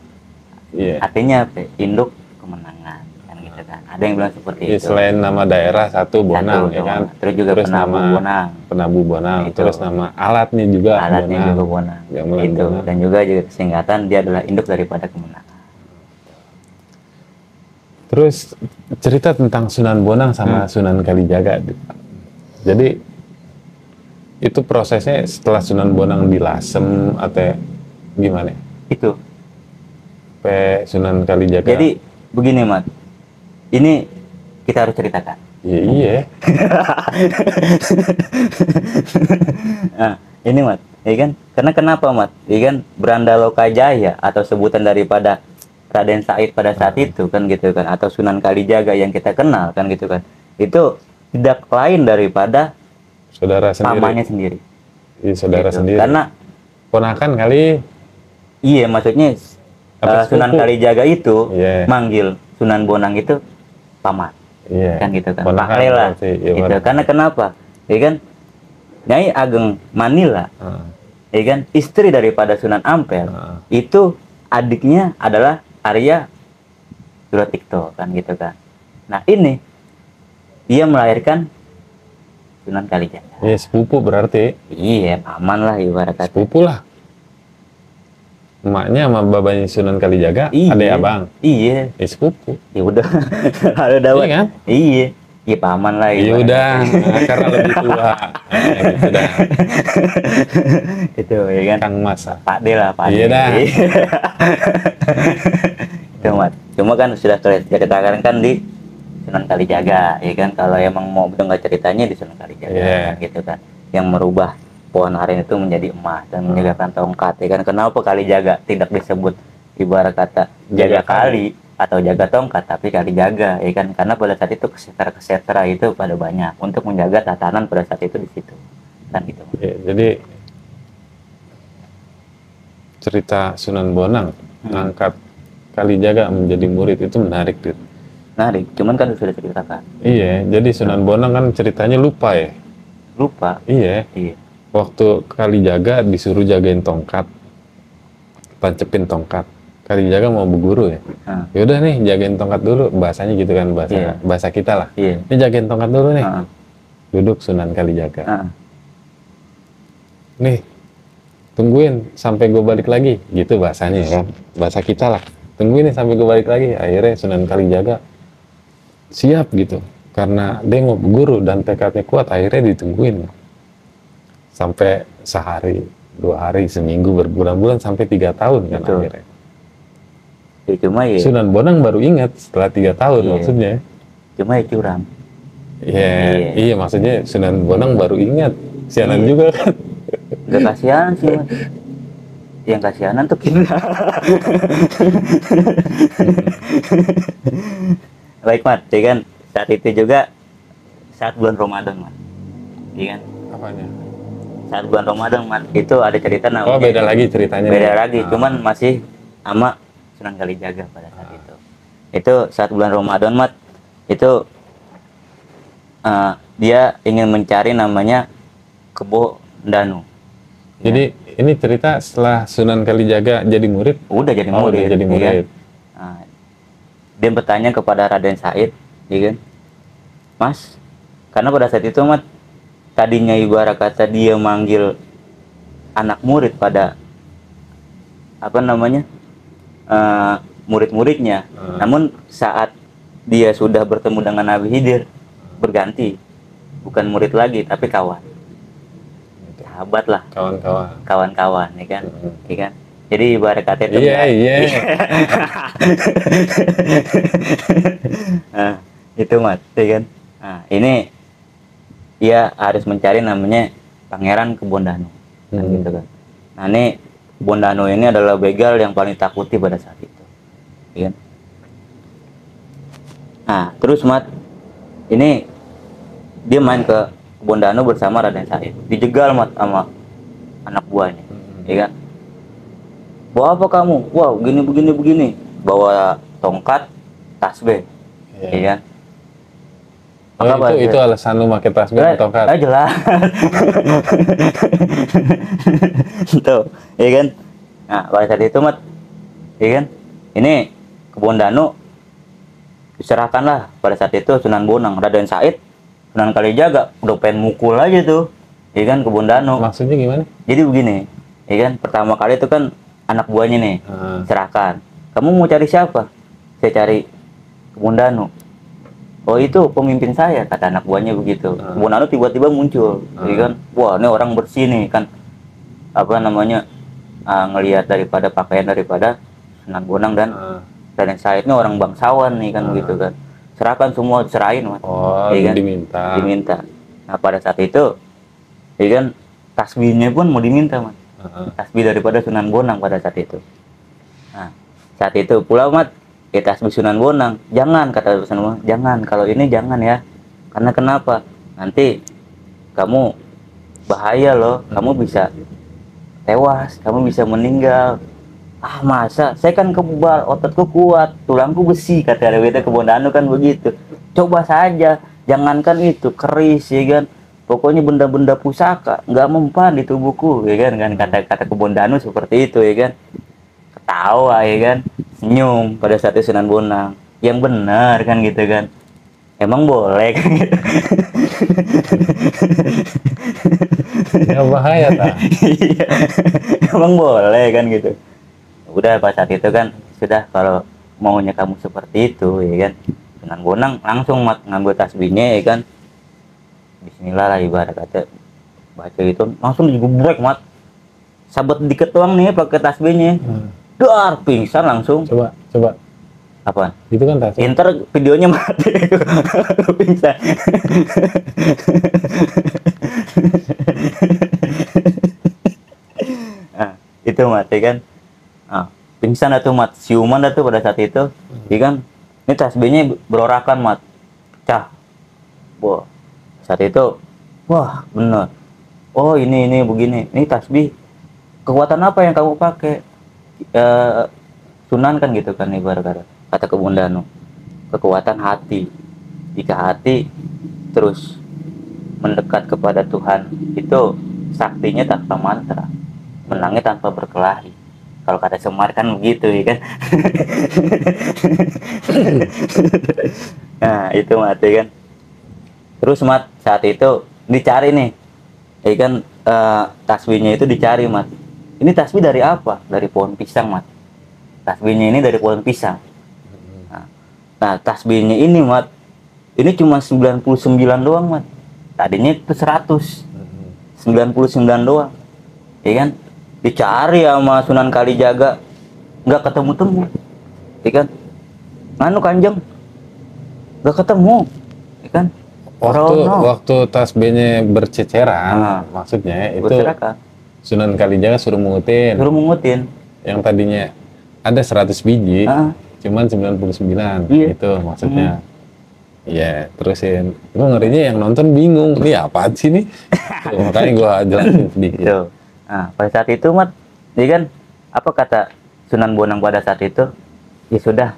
Iya. Artinya apa? Induk kemenangan kan gitu kan. Ada yang bilang seperti Iya, itu. selain nama daerah satu Bonang Satu, ya kan. terus juga penabu nama Bonang. Penabu Bonang, Itu. terus nama alatnya juga Alatnya Bonang. juga Bonang. Gamelan Itu Bonang. dan juga singkatan dia adalah induk daripada kemenangan. Terus cerita tentang Sunan Bonang sama Sunan Kalijaga. Jadi itu prosesnya setelah Sunan Bonang dilasem atau gimana? Itu. Sampai Sunan Kalijaga. Jadi begini mat, ini kita harus ceritakan. Iya. Nah, ini mat, ya kan? Karena kenapa mat? Ya kan Brandaloka Jaya atau sebutan daripada Raden Said pada saat itu kan gitu kan, atau Sunan Kalijaga yang kita kenal kan gitu kan, itu tidak lain daripada Saudara sendiri. pamannya sendiri. Iya, saudara Gitu. sendiri. Karena ponakan kali. iya maksudnya Apa Sunan sepupu? Kalijaga itu Iya. manggil Sunan Bonang itu paman. Iya. Kan gitu kan, Ponakan Pak Lela berarti, iya, gitu. benar. Karena kenapa ya kan Nyai Ageng Manila Ah, ya kan istri daripada Sunan Ampel ah. itu adiknya adalah Arya Surotikto kan gitu kan. Nah ini dia melahirkan Sunan Kalijaga. Iya, sepupu berarti. Iya paman lah ibarat kata. Sepupu lah. Emaknya sama babanya Sunan Kalijaga, Iya. ada abang. Iya. Sepupu. Ya udah ada dawat. Iya kan? Iya. Iya paman lah. Iya ibarat udah, kata. karena lebih tua. Gitu dah. Itu ya kan. Kang Masa. Pak D lah Pak D. Iya dah. Itu mat. Cuma kan sudah ceritakan kan di Sunan Kalijaga, ya kan. Kalau emang mau dengar ceritanya di Sunan Kalijaga, Yeah. kan, gitu kan. Yang merubah pohon aren itu menjadi emas dan menjagakan tongkat, ya kan. Kenapa Kalijaga tidak disebut ibarat kata jaga kali atau jaga tongkat, tapi Kalijaga, ya kan. Karena pada saat itu kesetara itu pada banyak untuk menjaga tatanan pada saat itu di situ, kan gitu. Ya, jadi cerita Sunan Bonang ngangkat Kalijaga menjadi murid itu menarik, Dit. Nah, cuman kan sudah ceritakan. Iya, jadi Sunan Bonang kan ceritanya lupa ya. Lupa. Iya, Iya. waktu Kalijaga disuruh jagain tongkat, tancepin tongkat. Kalijaga mau berguru ya. Nah, Yaudah nih, jagain tongkat dulu. Bahasanya gitu kan, bahasa Iya. bahasa kita lah. iya. Ini jagain tongkat dulu nih. Heeh. Duduk Sunan Kalijaga. Heeh. Nih, tungguin sampai gue balik lagi. Gitu bahasanya ya. Bahasa kita lah. Tungguin nih sampai gue balik lagi. Akhirnya Sunan Kalijaga siap gitu. Karena dia mau berguru dan tekadnya kuat, akhirnya ditungguin. Sampai sehari, 2 hari, seminggu, berbulan-bulan, sampai 3 tahun kan Betul. akhirnya. Ya, cuma ya, Sunan Bonang baru ingat setelah 3 tahun Iya. maksudnya. cuma ya curam. Iya, Iya. iya maksudnya Sunan Bonang baru ingat. Sianan Iya. juga kan. Gak kasihan sih mas. Yang kasihanan tuh kita. Baik mat, ya kan. Saat itu juga saat bulan Ramadan mat, iya kan. Apanya? Saat bulan Ramadan mat itu ada cerita namanya. Oh, beda lagi ceritanya. Beda lagi, Ah. cuman masih sama Sunan Kalijaga pada saat itu. Itu saat bulan Ramadan mat, itu dia ingin mencari namanya Kebo Danu. Jadi ini cerita setelah Sunan Kalijaga jadi murid. Udah jadi Oh, murid. udah jadi ya kan? murid. Nah, dia bertanya kepada Raden Said, ya kan, Mas, karena pada saat itu mat tadinya ibarat kata dia manggil anak murid pada apa namanya murid-muridnya. Namun saat dia sudah bertemu dengan Nabi Khidir berganti, bukan murid lagi tapi kawan, sahabat lah, Kawan-kawan. kawan-kawan, ya kan, Hmm. ya kan. Jadi ibarat kata itu Iya, iya. Nah, itu mat, ya kan. Nah, ini dia harus mencari namanya Pangeran Kebon Danu, kan Hmm. gitu kan. Nah, ini Kebon Danu ini adalah begal yang paling takuti pada saat itu, ya kan. Nah, terus mat, ini dia main ke Kebon Danu bersama Raden Said, dijegal mat sama anak buahnya, ya kan. Bawa apa kamu? Wow, begini begini begini. Bawa tongkat, tasbih, Iya. ya kan. Oh, Maka itu alasan lu pakai tasbih atau tongkat? jelas. Tuh, ya kan? Nah, pada saat itu mat, ya kan? Ini kebun Danu diserahkanlah pada saat itu Sunan Bonang, Raden Said, Sunan Kalijaga udah pengen mukul aja tuh, ya kan kebun Danu. Maksudnya gimana? Jadi begini, ya kan? Pertama kali itu kan anak buahnya nih, serahkan. Kamu mau cari siapa? Saya cari kebun Danu. Oh itu pemimpin saya, kata anak buahnya begitu. Kebun Danu tiba-tiba muncul, ya kan? Wah ini orang bersih nih kan, apa namanya, ngelihat daripada pakaian daripada Sunan Bonang dan Raden Said ini orang bangsawan nih kan begitu kan. Serahkan semua, serahin mas. Oh, ya kan? Diminta. Nah pada saat itu, ya kan tasbihnya pun mau diminta mas. Tasbih daripada Sunan Bonang pada saat itu. Nah saat itu pula mat, ya tasbih Sunan Bonang. Jangan, kata Sunan Bonang, jangan. Kalau ini jangan ya. Karena kenapa? Nanti kamu bahaya loh. Kamu bisa tewas, kamu bisa meninggal. Ah masa, saya kan kebal, ototku kuat, tulangku besi, kata Dewita Kebun Danu kan begitu. Coba saja, jangankan itu, keris ya kan. Pokoknya benda-benda pusaka nggak mempan di tubuhku, ya kan kata Kebun Danu seperti itu ya kan. Ketawa ya kan, senyum pada saat itu Sunan Bonang. Yang benar kan gitu kan. Emang boleh kan gitu. Ya bahaya tak? Iya. Emang boleh kan gitu. Udah pas saat itu kan sudah, kalau maunya kamu seperti itu ya kan. Sunan Bonang langsung mat ngambil tasbihnya ya kan. Bismillah lah ibarat kata, baca itu langsung digebrek mat. Sabet dikit doang nih pakai tasbihnya. Dar pingsan langsung. Coba. Apa? Itu kan tasbih. Inter videonya mati. Pingsan. Nah, itu mati kan. Nah, pingsan atau mat, siuman tuh pada saat itu, ya kan? Ini tasbihnya berorakan mat, cah, wah, saat itu, wah bener, oh ini begini, ini tasbih, kekuatan apa yang kamu pakai? Sunan kan gitu kan ibarat kata Kebun Danu, kekuatan hati, jika hati terus mendekat kepada Tuhan itu saktinya tanpa mantra, menangnya tanpa berkelahi. Kalau kata Semar kan begitu ya kan. Nah itu mati kan. Terus mat saat itu dicari nih, ya kan, tasbihnya itu dicari mat. Ini tasbih dari apa? Dari pohon pisang mat. Tasbihnya ini dari pohon pisang. Nah tasbihnya ini mat, ini cuma 99 doang mat. Tadinya itu 100, 99 doang, ya kan? Dicari sama Sunan Kalijaga, nggak ketemu-temu, ya kan? Nganu Kanjeng, nggak ketemu, ya kan? Waktu tasbihnya berceceran, maksudnya itu Sunan Kalijaga suruh mengutin. Yang tadinya ada 100 biji, cuman 99, itu maksudnya. Iya, terusin. Gue ngerinya yang nonton bingung, ini apaan sih nih? Makanya gue jelasin sedikit. Nah, pada saat itu mat, ya kan, apa kata Sunan Bonang pada saat itu? Ya sudah,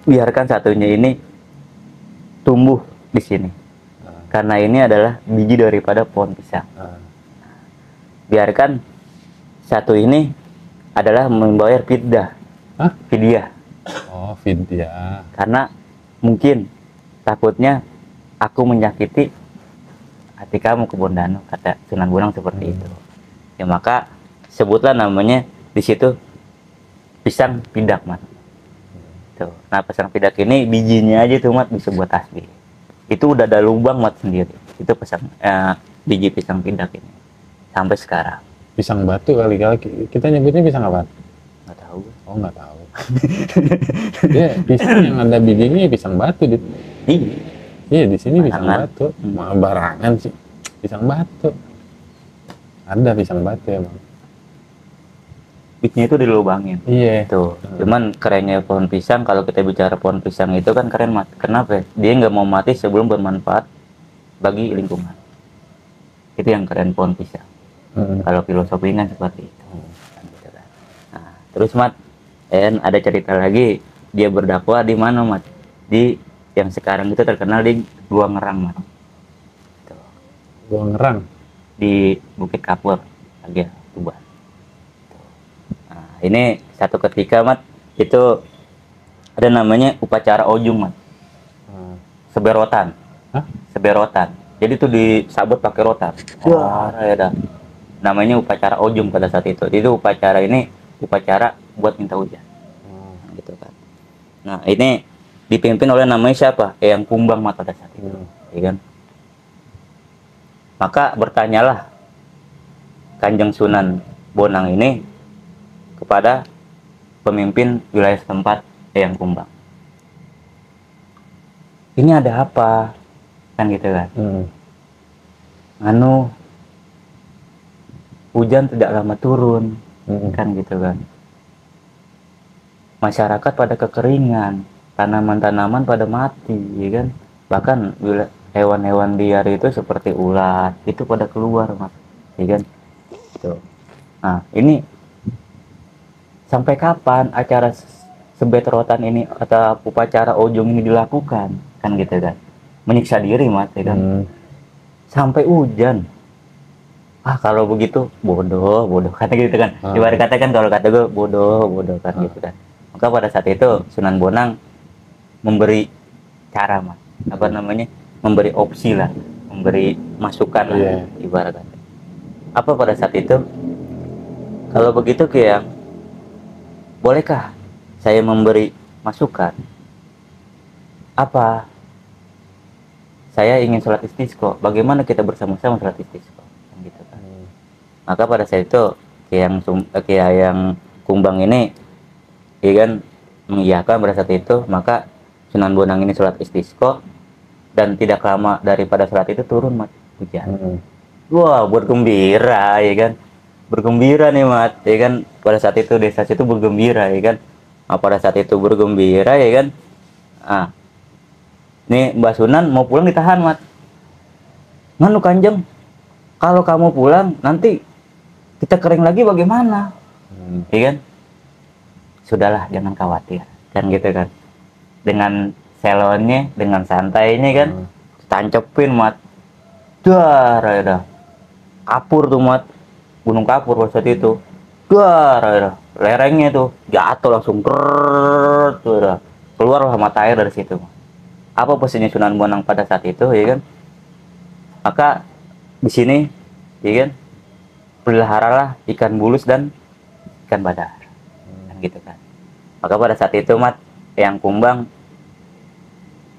biarkan satunya ini tumbuh di sini, karena ini adalah biji daripada pohon pisang. Biarkan satu ini adalah membayar fidyah. Fidyah. Oh, fidyah. Karena mungkin takutnya aku menyakiti hati kamu Kebun Danu, kata Sunan Bonang seperti itu. Ya maka sebutlah namanya di situ pisang pidak mat. Tuh. Nah pisang pidak ini bijinya aja tuh mat bisa buat tasbih. Itu udah ada lubang mat sendiri. Itu biji pisang pidak ini sampai sekarang. Pisang batu kali kita nyebutnya pisang apa? Nggak tahu. Oh nggak tahu. Ya pisang yang ada bijinya pisang batu di. Iya di sini pisang batu, barangan sih pisang batu. Ada pisang batu emang. Bijinya itu dilubangin. Iya. Tuh. Cuman kerennya pohon pisang, kalau kita bicara pohon pisang itu kan keren mat. Kenapa? Dia nggak mau mati sebelum bermanfaat bagi lingkungan. Itu yang keren pohon pisang. Kalau filosofinya seperti itu. Nah, terus mat, ada cerita lagi dia berdakwah di mana mat? Di yang sekarang itu terkenal di Gua Ngerang, Mat. Tuh. Gua Ngerang. Di Bukit Kapur, lagi Tuban. Nah, ini satu ketika, Mat, itu ada namanya upacara ojung, Mat. Seberotan. Hah? Seberotan. Jadi itu disabet pakai rotan. Wah, ya dah. Namanya upacara ojung pada saat itu. Jadi upacara ini upacara buat minta hujan. Gitu kan. Nah, ini dipimpin oleh namanya siapa? Eyang Kumbang, Mat, pada saat itu. Ya kan? Maka bertanyalah Kanjeng Sunan Bonang ini kepada pemimpin wilayah setempat, Eyang Kumbang. Ini ada apa? Kan gitu kan. Anu, hujan tidak lama turun. Kan gitu kan. Masyarakat pada kekeringan, tanaman-tanaman pada mati, ya kan. Bahkan hewan-hewan liar itu seperti ulat itu pada keluar, Mas. Ya kan. Tuh. Nah, ini sampai kapan acara sebet rotan ini atau upacara ojung ini dilakukan? Kan gitu kan. Menyiksa diri, Mas, ya kan. Sampai hujan. Kalau begitu bodoh kan gitu kan. Ibarat kata kan, kalau kata gue bodoh kan gitu kan. Maka pada saat itu Sunan Bonang memberi cara, Mas. Apa namanya? Memberi opsi lah, memberi masukan lah, ibarat kata. Apa pada saat itu? Kalau begitu kayak, bolehkah saya memberi masukan? Apa? Saya ingin sholat istisqa. Bagaimana kita bersama-sama sholat istisqa? Gitu kan. Maka pada saat itu yang Kumbang ini, ya kan, mengiyakan pada saat itu. Maka Sunan Bonang ini sholat istisqa, dan tidak lama daripada sholat itu turun, Mat, hujan. Wah, bergembira, ya kan. Bergembira nih, Mat, ya kan. Pada saat itu desa itu bergembira, ya kan. Nah, pada saat itu bergembira, ya kan. Nih Mbak Sunan mau pulang ditahan, Mat. Nganu Kanjeng, kalau kamu pulang nanti kita kering lagi bagaimana? Iya kan? Sudahlah, jangan khawatir, kan gitu kan. Dengan selonnya, dengan santainya kan, tancepin, Mat. Dah. Kapur tuh, Mat. Gunung Kapur pada saat itu. Dah. Lerengnya tuh jatuh langsung tuh. Keluarlah mata air dari situ. Apa posisinya Sunan Bonang pada saat itu, ya kan? Maka di sini, ya kan, peliharalah ikan bulus dan ikan badar, kan gitu kan. Maka pada saat itu, Mat, Eyang Kumbang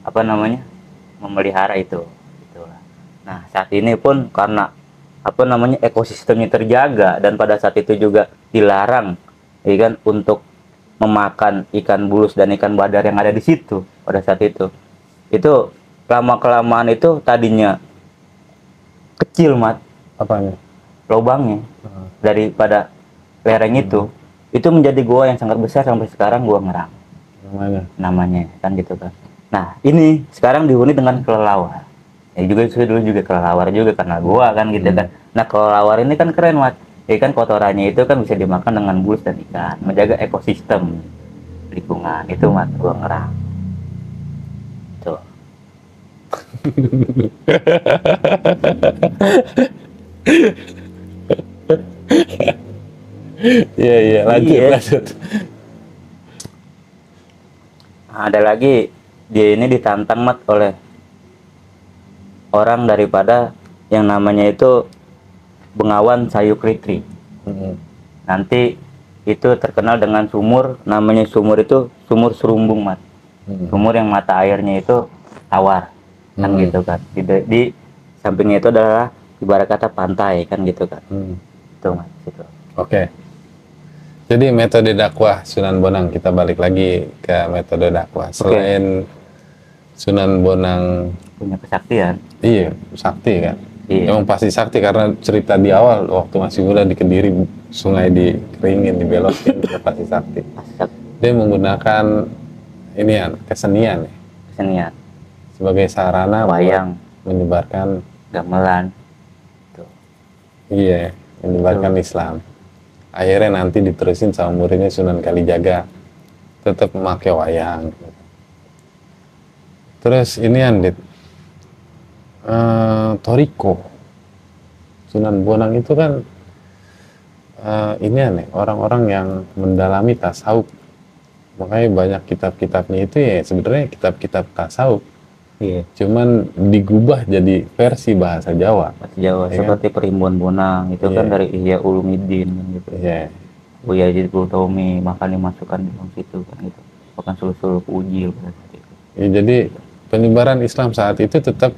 apa namanya, memelihara itu. Itulah. Nah, saat ini pun karena apa namanya, ekosistemnya terjaga, dan pada saat itu juga dilarang, ya kan, untuk memakan ikan bulus dan ikan badar yang ada di situ pada saat itu. Itu lama-kelamaan itu tadinya kecil, Mat. Apanya? Lubangnya. Daripada lereng itu menjadi gua yang sangat besar sampai sekarang, Gua Ngerang. Namanya kan gitu kan. Nah, ini sekarang dihuni dengan kelelawar. Ya juga dulu juga kelelawar juga karena gua kan gitu kan. Nah, kelelawar ini kan keren, Mat. Ya kan, kotorannya itu kan bisa dimakan dengan bulus dan ikan, menjaga ekosistem lingkungan. Itu, Mat, Gua Ngerang. Tuh. Iya, lanjut. Ada lagi, dia ini ditantang, Mat, oleh orang daripada yang namanya itu Bengawan Sayukritri. Nanti itu terkenal dengan sumur, namanya sumur itu sumur Serumbung, Mat. Sumur yang mata airnya itu tawar, kan gitu kan. Di sampingnya itu adalah ibarat kata pantai, kan gitu kan. Itu, Mat, gitu. Oke. Jadi metode dakwah Sunan Bonang, kita balik lagi ke metode dakwah. Selain Sunan Bonang punya kesaktian. Iya, sakti kan. Iya. Emang pasti sakti karena cerita di awal waktu masih muda di Kediri, sungai dikeringin, dibelokin, udah pasti sakti. Dia menggunakan kesenian. Kesenian. Sebagai sarana wayang, menyebarkan gamelan. Tuh. Iya, menyebarkan Islam. Akhirnya nanti diterusin sama muridnya Sunan Kalijaga, tetap memakai wayang. Terus ini Andit, Toriko, Sunan Bonang itu kan ini aneh, orang-orang yang mendalami tasawuf. Makanya banyak kitab-kitabnya itu ya sebenarnya kitab-kitab tasawuf. Iya. Cuman digubah jadi versi bahasa Jawa. Bahasa Jawa Ya seperti Primbon Bonang itu kan Iya. dari Ihya Ulumuddin kan gitu. Iya. Buya Yazid Bustami makan dimasukkan di dalam situ kan gitu. Bahkan sulul Ujil pada saat itu. Ya, jadi penyebaran Islam saat itu tetap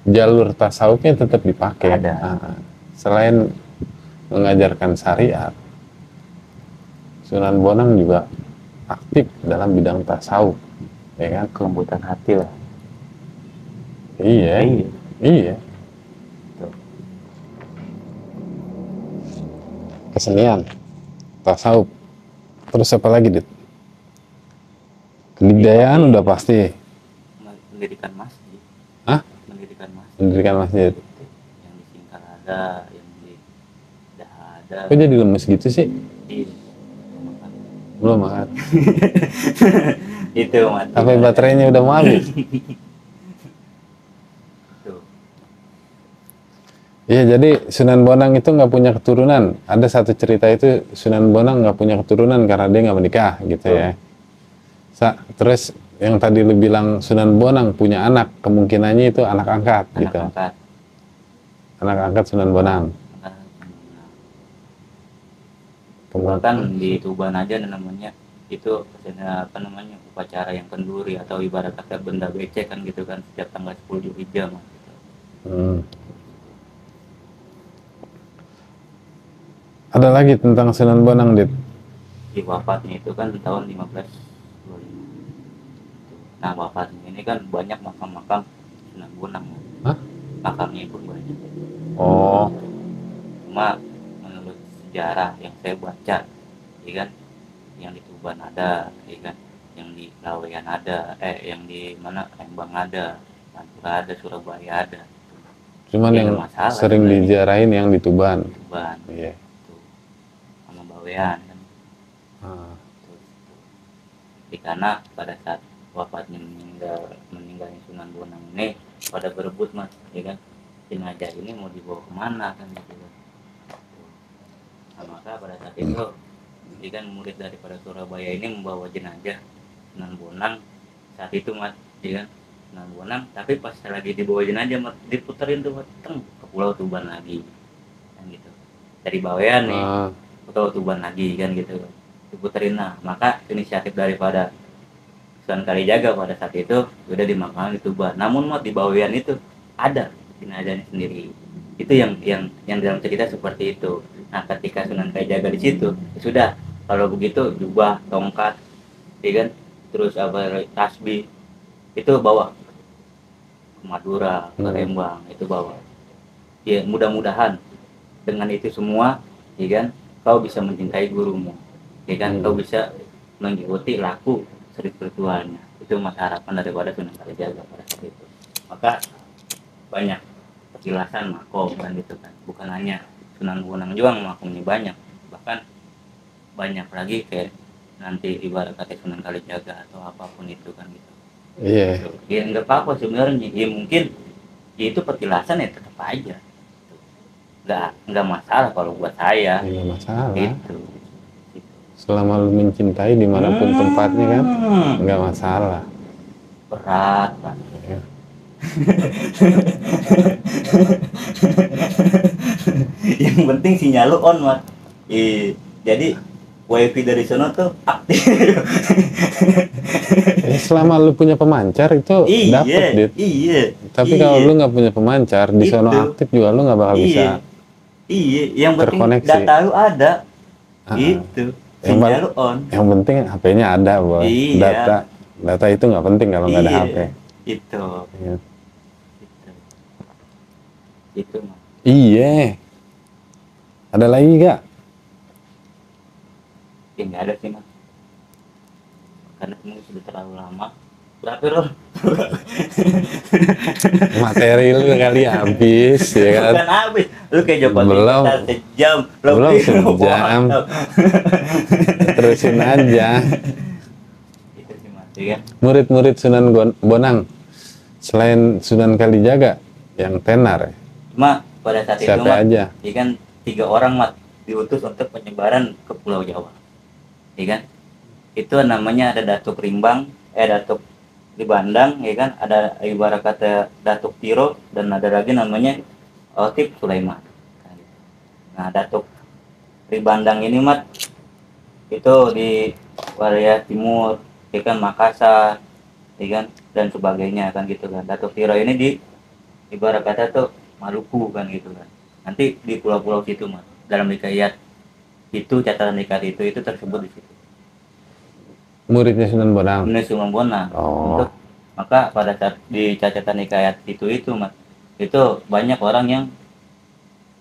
jalur tasawufnya tetap dipakai. Ada. Selain mengajarkan syariat, Sunan Bonang juga aktif dalam bidang tasawuf, ya kan? Kelembutan hati lah. Iya, iya. Tuh. Kesenian, tasawuf, terus apa lagi, Dit? Kebudayaan udah pasti. Mendirikan masjid. Hah? Mendirikan masjid. Mendirikan masjid. Yang di Singkar ada, yang di Daha ada. Kok jadi lemes gitu sih? Iya. Belum makan. Itu mati. Sampai baterainya udah mau habis. Tuh. Iya, jadi Sunan Bonang itu nggak punya keturunan. Ada satu cerita itu Sunan Bonang nggak punya keturunan karena dia nggak menikah, gitu ya. Terus yang tadi lu bilang Sunan Bonang punya anak, kemungkinannya itu anak angkat, Anak gitu. angkat. Anak angkat Sunan Bonang. Bahkan di Tuban aja namanya itu apa namanya upacara yang kenduri atau ibarat kata benda becek kan gitu kan setiap tanggal 10 Zulhijjah mah. Ada lagi tentang Sunan Bonang, Dit? Di wafatnya itu kan tahun 1525. Nah wafatnya ini kan banyak makam-makam Sunan Bonang. Hah? Makamnya pun banyak. Oh, Cuma menurut sejarah yang saya baca, ya kan, yang di Tuban ada, ya kan, yang di Laweyan ada, yang di mana Lembang ada, Pantura ada, Surabaya ada. cuman Ya, yang masalah sering sebenarnya. dijarahin yang di Tuban. Tuban, Iya. tuh, sama Bawean kan. Ah, Tuh. Di kana pada saat wafatnya meninggalnya Sunan Bonang ini pada berebut mas, ya kan, jenazah ini mau dibawa kemana kan gitu kan. Nah, maka pada saat itu dia kan murid daripada Surabaya ini membawa jenazah Sunan Bonang saat itu mat, ya kan, Sunan Bonang, tapi pas lagi dibawa jenazah mat, diputerin tuh mat, ke Pulau Tuban lagi kan gitu, dari Bawean nih ke Pulau Tuban lagi kan gitu, diputerin. Nah maka inisiatif daripada Sunan Kalijaga pada saat itu udah dimakamkan di Tuban, namun mat di Bawean itu ada jenazahnya sendiri. Itu yang dalam cerita seperti itu. Nah ketika Sunan Kalijaga di situ ya sudah, kalau begitu jubah, tongkat, ya kan, terus apa tasbih itu bawa ke Madura, ke Lembang, itu bawa. Ya mudah-mudahan dengan itu semua, ya kan, kau bisa mencintai gurumu, ya kan, kau bisa mengikuti laku spiritualnya. Itu mas harapan daripada Sunan Kalijaga pada saat itu. Maka banyak penjelasan makom kan gitu kan, bukan hanya Sunan Bonang juga makomnya banyak, bahkan banyak lagi kayak nanti ibarat kata Sunan Kalijaga atau apapun itu kan gitu. iya. Ya nggak apa-apa sebenarnya, ya mungkin ya itu petilasan ya tetap aja, nggak masalah kalau buat saya. Nggak masalah. Gitu. Selama lu mencintai dimanapun tempatnya kan, nggak masalah. Berat kan. Ya. Yang penting sinyal lu on mas. Jadi wifi dari sana tuh aktif. Selama lu punya pemancar itu dapet, Dit. Iya. Tapi kalau lu nggak punya pemancar di sono aktif juga lu nggak bakal bisa. Iya, yang penting terkoneksi. data lu ada. Gitu. Sinyal lu on. Yang penting HP-nya ada, Boy. Iya. Data itu nggak penting kalau nggak ada HP. Itu. Iya. Itu mas. Iya. Ada lagi gak? Ya nggak ada sih mas. Karena ini sudah terlalu lama. Berapa Ron? Materi lu kali habis, ya kan? Bukan habis. Lu kayak Joko Belum. Tingkir sejam. Belum sejam. Terusin aja. Itu sih mas. ya kan? Murid-murid Sunan Bonang selain Sunan Kalijaga yang tenar ya? Cuma pada saat itu Siapa Mat, aja? ya kan 3 orang Mat diutus untuk penyebaran ke Pulau Jawa, ya kan? Itu namanya ada Datuk Rimbang, Datuk Ribandang, ya kan? Ada ibarat kata Datuk Tiro dan ada lagi namanya Otip Sulaiman. Nah, Datuk Ribandang ini Mat itu di wilayah timur, ya kan, Makassar, ya kan, dan sebagainya kan gitu kan. Datuk Tiro ini di ibarat kata tuh Maluku kan gitu kan. Nanti di pulau-pulau situ Mas. Dalam hikayat itu, catatan hikayat itu tersebut di situ. Muridnya Sunan Bonang. Benar Sunan Bonang. Oh. Untuk maka pada saat di catatan hikayat itu Mas, itu banyak orang yang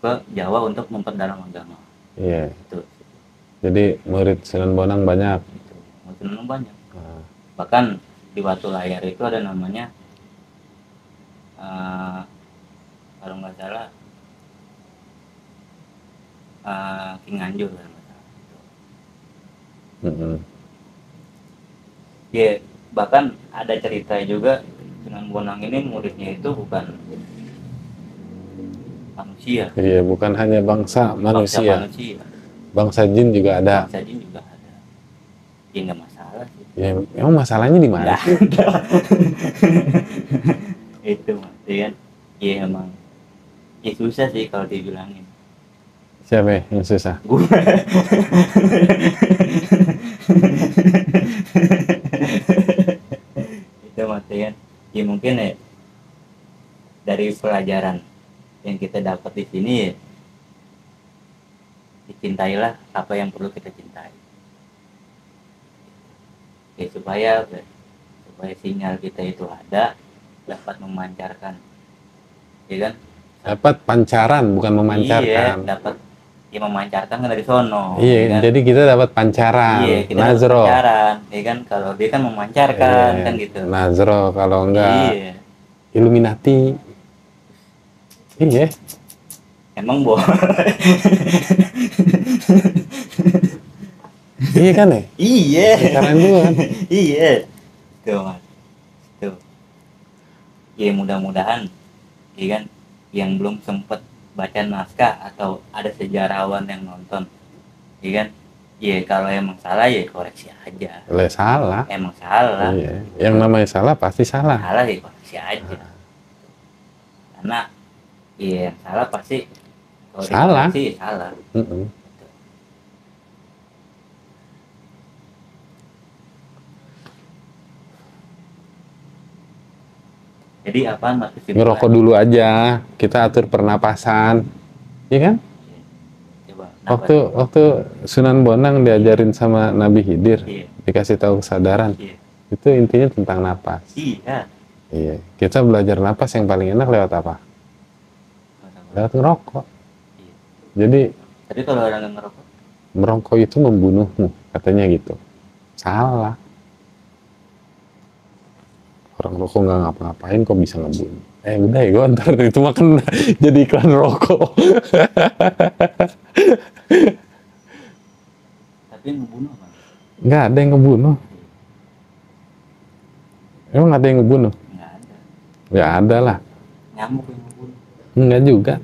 ke Jawa untuk memperdalam agama. Iya. Itu. Jadi murid Sunan Bonang banyak. Sunan banyak. Bahkan di Batu Layar itu ada namanya kalau nggak salah King Anjur kan. Ya, bahkan ada cerita juga Sunan Bonang ini muridnya itu bukan manusia. Iya, bukan hanya bangsa manusia. Bangsa jin juga ada. Bangsa jin juga ada. Ya nggak masalah sih. Ya, emang masalahnya di mana? Itu Mas, ya kan? Ya emang ya susah sih kalau dibilangin. Siapa yang susah? Gue. Itu Mas, ya kan? Ya mungkin ya dari pelajaran yang kita dapat di sini ya, dicintailah apa yang perlu kita cintai. Ya supaya sinyal kita itu ada, dapat memancarkan, ya kan? Dapat pancaran, bukan memancarkan. Iya, dapat ya memancarkan kan dari sono. Iya, ya kan? jadi kita dapat pancaran. Iya, kita dapat Nazro. pancaran, ya kan? Kalau dia kan memancarkan, Iya, kan gitu. Nazro, kalau enggak Iya. Illuminati. Iya. Emang boleh. Iya kan ya? Iya. Pancaran dulu kan? Iya. Tuh Mas. Tuh. Ya mudah-mudahan, ya kan, yang belum sempet baca naskah atau ada sejarawan yang nonton, ya kan, ya kalau emang salah ya koreksi aja. Salah. Emang salah. Iya. Yang namanya salah pasti salah. Salah ya koreksi aja. Karena ya yang salah pasti kalau salah. Dikoreksi, salah. Jadi apaan Mas? Ngerokok dulu aja, kita atur pernapasan, iya kan? Coba, waktu Sunan Bonang diajarin sama Nabi Khidir, dikasih tahu kesadaran, itu intinya tentang napas. Iya, kita belajar napas yang paling enak lewat apa? Lewat ngerokok. Jadi kalau orang ngerokok, merokok itu membunuhmu, katanya gitu. Salah. Orang rokok nggak ngapa-ngapain kok bisa ngebunuh. Udah ya, gue ntar itu makan jadi iklan rokok. Tapi yang ngebunuh apa? Nggak ada yang ngebunuh. Emang ada yang ngebunuh? Nggak ada. Nggak ada lah. Nyamuk yang ngebunuh? Nggak juga.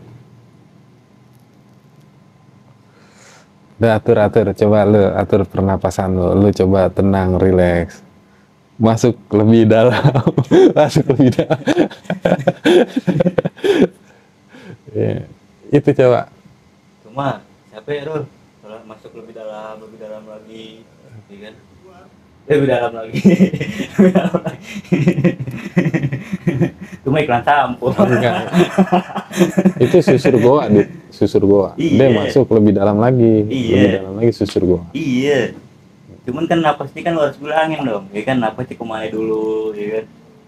Udah atur, coba lu atur pernapasan lu coba tenang, rileks. Masuk lebih dalam. Ya, itu coba. Cuma siapa ya Rul? Kalau masuk lebih dalam lagi, ya kan? Lebih dalam lagi. Cuma iklan sampo. Itu susur goa, susur goa. Dia masuk lebih dalam lagi, lebih dalam lagi susur goa. Iya. Cuman kan napas ini kan lu harus bilangin dong, ya kan, napas ini kemana dulu, ya kan,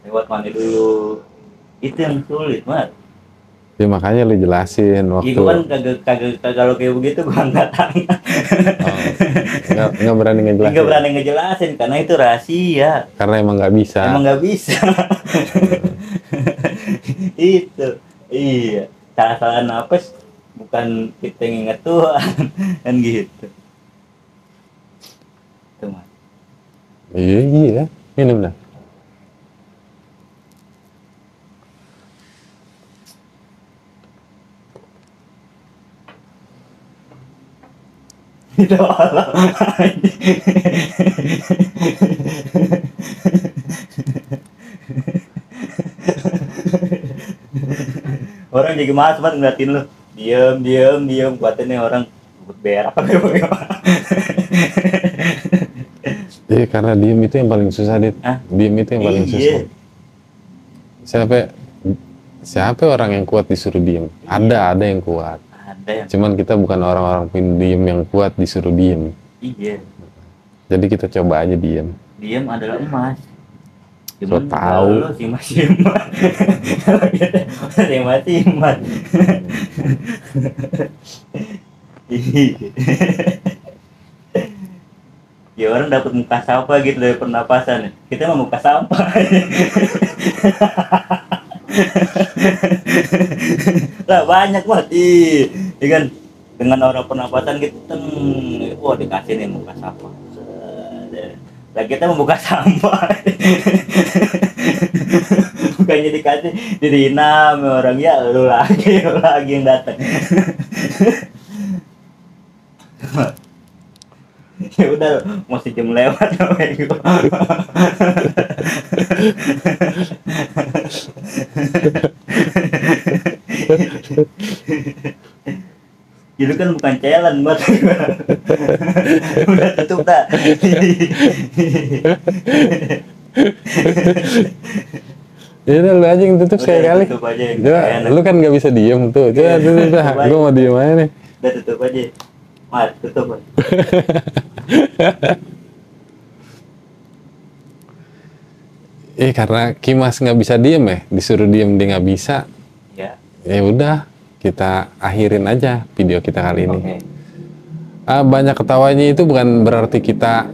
lewat mana dulu, itu yang sulit Mas. Ya makanya lu jelasin waktu. Iya kan kagak kalau kayak begitu gua angkat tangan. Nggak berani ngejelasin. Nggak berani ngejelasin karena itu rahasia. Karena emang nggak bisa. Itu, iya. Salah napas bukan kita nginget Tuhan, kan gitu. Tuh Mas. Iya. Minum dah. Itu Allah. Orang jadi mas banget ngeliatin lu. Diem kuatin nih orang berak apa gimana. Iya, karena diem itu yang paling susah, Dit. Diem itu yang paling susah. Siapa orang yang kuat disuruh diem? Ada yang kuat. Ada yang Cuman kita bukan orang-orang pendiam yang kuat disuruh diem. iya. Jadi kita coba aja diem. Diem adalah emas. So tahu. Lu simas. Simas. Ya orang dapat muka sampah gitu dari pernapasan. Kita mau muka sampah. Lah banyak banget. Iya kan dengan orang pernapasan gitu wah dikasih nih muka sampah. Lah kita membuka sampah. Bukannya dikasih dihina sama orang, ya lu lagi yang datang. Ya udah masih jam lewat namanya. Itu kan bukan challenge buat udah tutup dah. Ya udah, lu aja yang tutup sekali. Coba, lu kan nggak bisa diem tuh. Coba tutup dah. Gue mau diem aja nih. Udah tutup aja. Mat, tutup. Karena Kimas nggak bisa diem ya, disuruh diem dia nggak bisa. Ya. Ya udah, kita akhirin aja video kita kali ini. Banyak ketawanya itu bukan berarti kita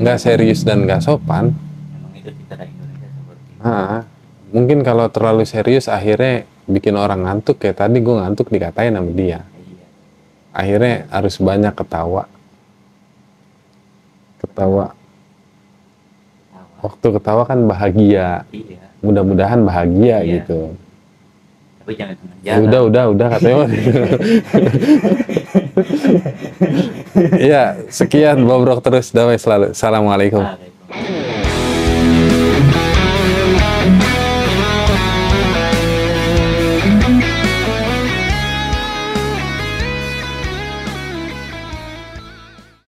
nggak serius dan nggak sopan. Memang itu citra Indonesia seperti itu. Mungkin kalau terlalu serius akhirnya bikin orang ngantuk, kayak tadi gue ngantuk dikatain sama dia. Iya. Akhirnya harus banyak ketawa. Waktu ketawa kan bahagia. Iya. Mudah-mudahan bahagia Iya. gitu. Tapi jangan tengah Ya jalan. udah katanya. Iya, sekian bobrok terus, damai selalu. Assalamualaikum. Waalaikumsalam.